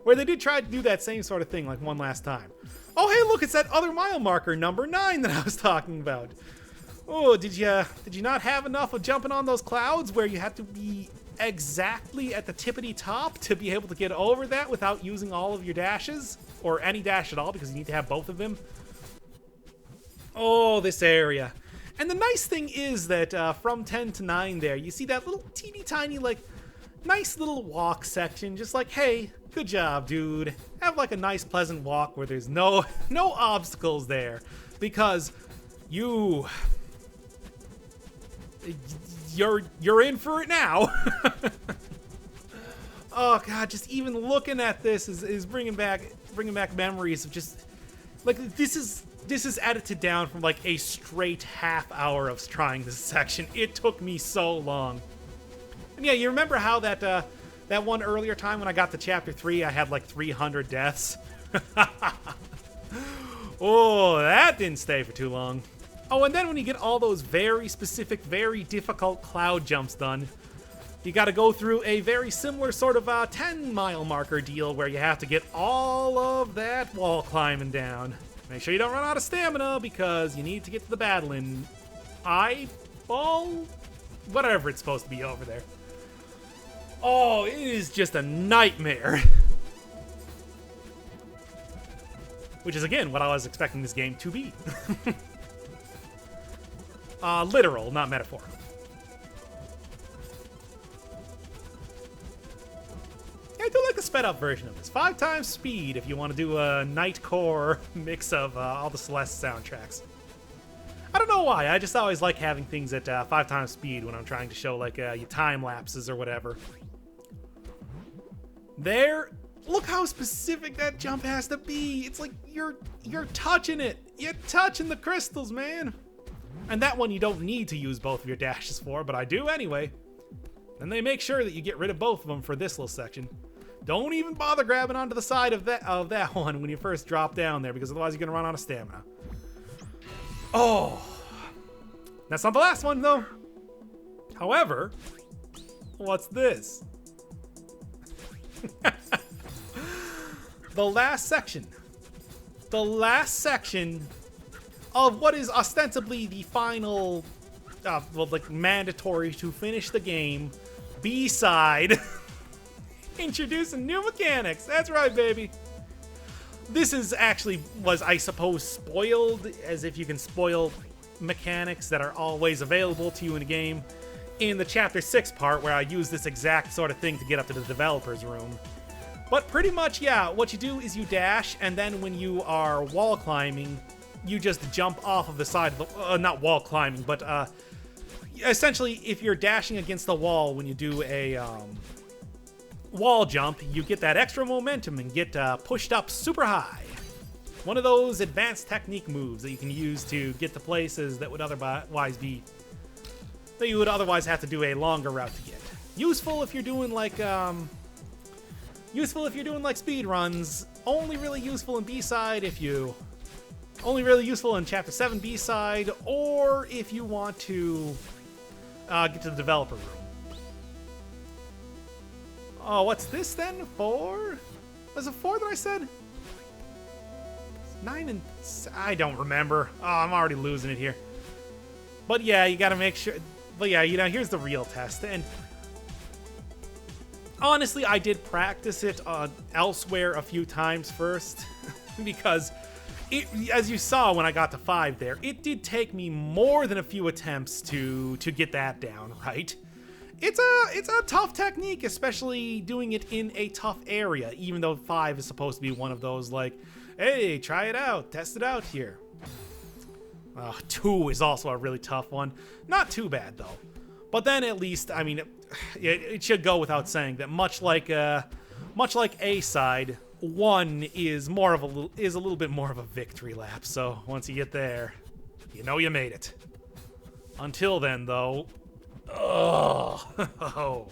where they did try to do that same sort of thing like one last time. Oh, hey, look, it's that other mile marker, number 9, that I was talking about. Oh, did you not have enough of jumping on those clouds where you had to be exactly at the tippity top to be able to get over that without using all of your dashes? Or any dash at all, because you need to have both of them? Oh, this area. And the nice thing is that from 10 to 9 there, you see that little teeny tiny, like, nice little walk section. Just like, hey, good job, dude. Have like a nice pleasant walk where there's no obstacles there. Because you're in for it now. Oh god, just even looking at this is bringing back memories of just like this is edited down from like a straight half hour of trying this section. It took me so long. And yeah, you remember how that one earlier time when I got to Chapter 3, I had like 300 deaths? Oh, that didn't stay for too long. Oh, and then when you get all those very specific, very difficult cloud jumps done, you gotta go through a very similar sort of 10-mile marker deal where you have to get all of that wall climbing down. Make sure you don't run out of stamina because you need to get to the battle in eyeball? Whatever it's supposed to be over there. Oh, it is just a nightmare. Which is, again, what I was expecting this game to be. Literal, not metaphorical. I do like a sped up version of this. 5 times speed if you want to do a Nightcore mix of all the Celeste soundtracks. I don't know why, I just always like having things at 5 times speed when I'm trying to show like your time lapses or whatever. There, look how specific that jump has to be. It's like you're touching it. You're touching the crystals, man. And that one you don't need to use both of your dashes for, but I do anyway. And they make sure that you get rid of both of them for this little section. Don't even bother grabbing onto the side of that one when you first drop down there, because otherwise you're gonna run out of stamina. Oh, that's not the last one though. However, what's this? The last section the last section of what is ostensibly the final, well, like, mandatory to finish the game B-side. Introducing new mechanics. That's right, baby. This is actually was, I suppose, spoiled, as if you can spoil mechanics that are always available to you in a game, in the Chapter 6 part, where I use this exact sort of thing to get up to the developer's room. But pretty much, yeah, what you do is you dash, and then when you are wall climbing, you just jump off of the side of the... not wall climbing, but essentially, if you're dashing against the wall when you do a wall jump, you get that extra momentum and get pushed up super high. One of those advanced technique moves that you can use to get to places that would otherwise be... that you would otherwise have to do a longer route to get. Useful if you're doing like speed runs. Only really useful in B-side if you... only really useful in Chapter 7 B-side, or if you want to get to the developer room. Oh, what's this then? 4? Was it 4 that I said? 9 and... I don't remember. Oh, I'm already losing it here. But yeah, you gotta make sure... But yeah, you know, here's the real test. And honestly, I did practice it elsewhere a few times first. Because, as you saw when I got to 5 there, it did take me more than a few attempts to get that down, right? It's a tough technique, especially doing it in a tough area, even though 5 is supposed to be one of those, like, hey, try it out, test it out here. 2 is also a really tough one. Not too bad, though. But then at least, I mean, it should go without saying that much like A-side, 1 is a little bit more of a victory lap. So once you get there, you know you made it. Until then, though, hope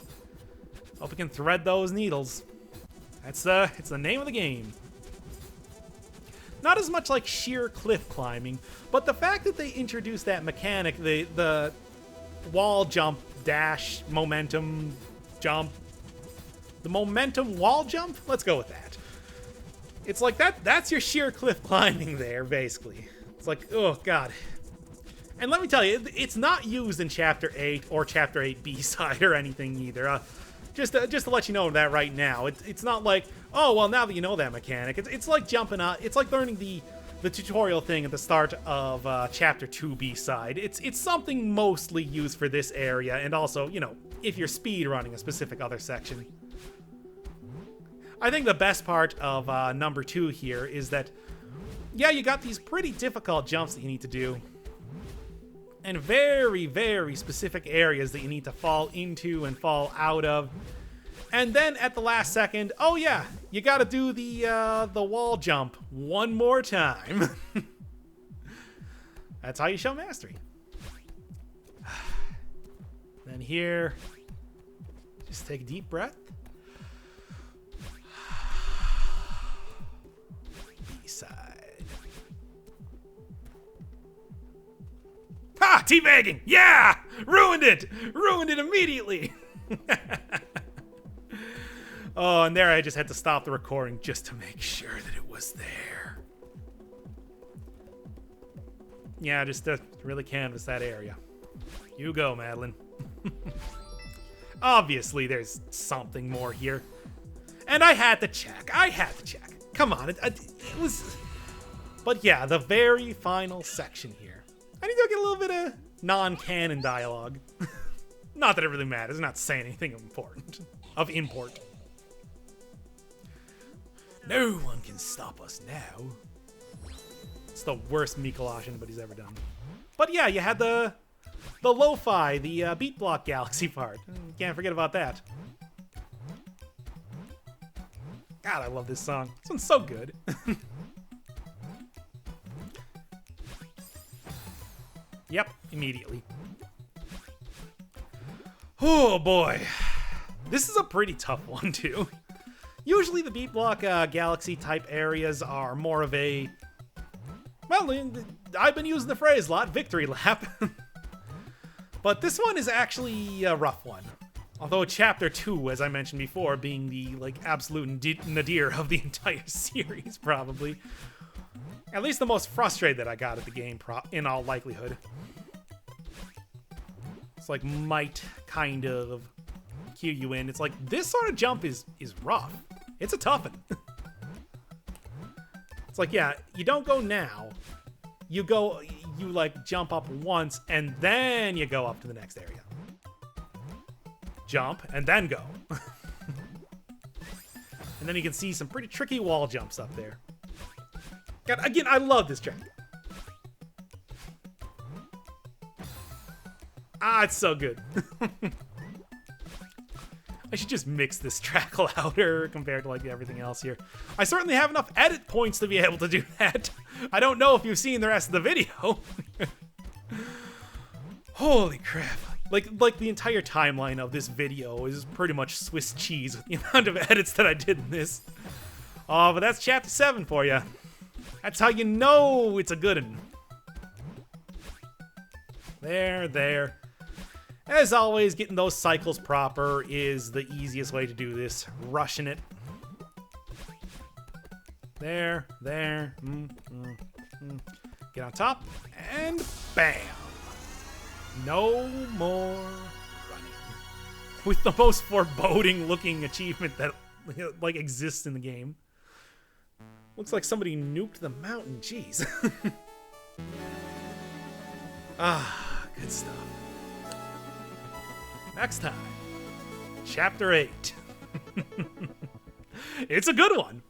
we can thread those needles. It's the name of the game. Not as much like sheer cliff climbing, but the fact that they introduced that mechanic, the wall jump, dash, momentum, jump, the momentum wall jump? Let's go with that. It's like that's your sheer cliff climbing there, basically. It's like, oh, God. And let me tell you, it's not used in Chapter 8 or Chapter 8 B-side or anything either. Just to let you know that right now, it's not like, oh, well, now that you know that mechanic, it's like jumping out. It's like learning the tutorial thing at the start of Chapter 2 B-side. It's something mostly used for this area, and also, you know, if you're speed running a specific other section. I think the best part of number 2 here is that, yeah, you got these pretty difficult jumps that you need to do, and very, very specific areas that you need to fall into and fall out of. And then at the last second, oh yeah, you gotta do the wall jump one more time. That's how you show mastery. Then here, just take a deep breath. B-side. Ha! Teabagging! Yeah! Ruined it! Ruined it immediately! Oh, and there I just had to stop the recording just to make sure that it was there. Yeah, just to really canvas that area. You go, Madeline. Obviously, there's something more here. And I had to check. Come on, it was... But yeah, the very final section here. I need to get a little bit of non-canon dialogue. Not that it really matters. It's not saying anything important. Of import. No one can stop us now. It's the worst Mikolash anybody's ever done. But yeah, you had the lo-fi, the Beat Block Galaxy part. Can't forget about that. God, I love this song. This one's so good. Yep, immediately. Oh boy. This is a pretty tough one too. Usually the Beat Block Galaxy type areas are more of a... Well, I've been using the phrase a lot, victory lap. But this one is actually a rough one. Although Chapter 2, as I mentioned before, being the like absolute nadir of the entire series, probably. At least the most frustrated that I got at the game, in all likelihood. It's like, might kind of cue you in. It's like, this sort of jump is rough. It's a tough one. It's like, yeah, you don't go now. You like jump up once and then you go up to the next area. Jump and then go. And then you can see some pretty tricky wall jumps up there. God, again, I love this track. Ah, it's so good. I should just mix this track louder compared to like everything else here. I certainly have enough edit points to be able to do that. I don't know if you've seen the rest of the video. Holy crap. Like the entire timeline of this video is pretty much Swiss cheese with the amount of edits that I did in this. Oh, but that's chapter 7 for you. That's how you know it's a good one. There. As always, getting those cycles proper is the easiest way to do this. Rushing it. There. Get on top, and bam. No more running. With the most foreboding looking achievement that like exists in the game. Looks like somebody nuked the mountain. Jeez. Ah, good stuff. Next time, Chapter 8. It's a good one.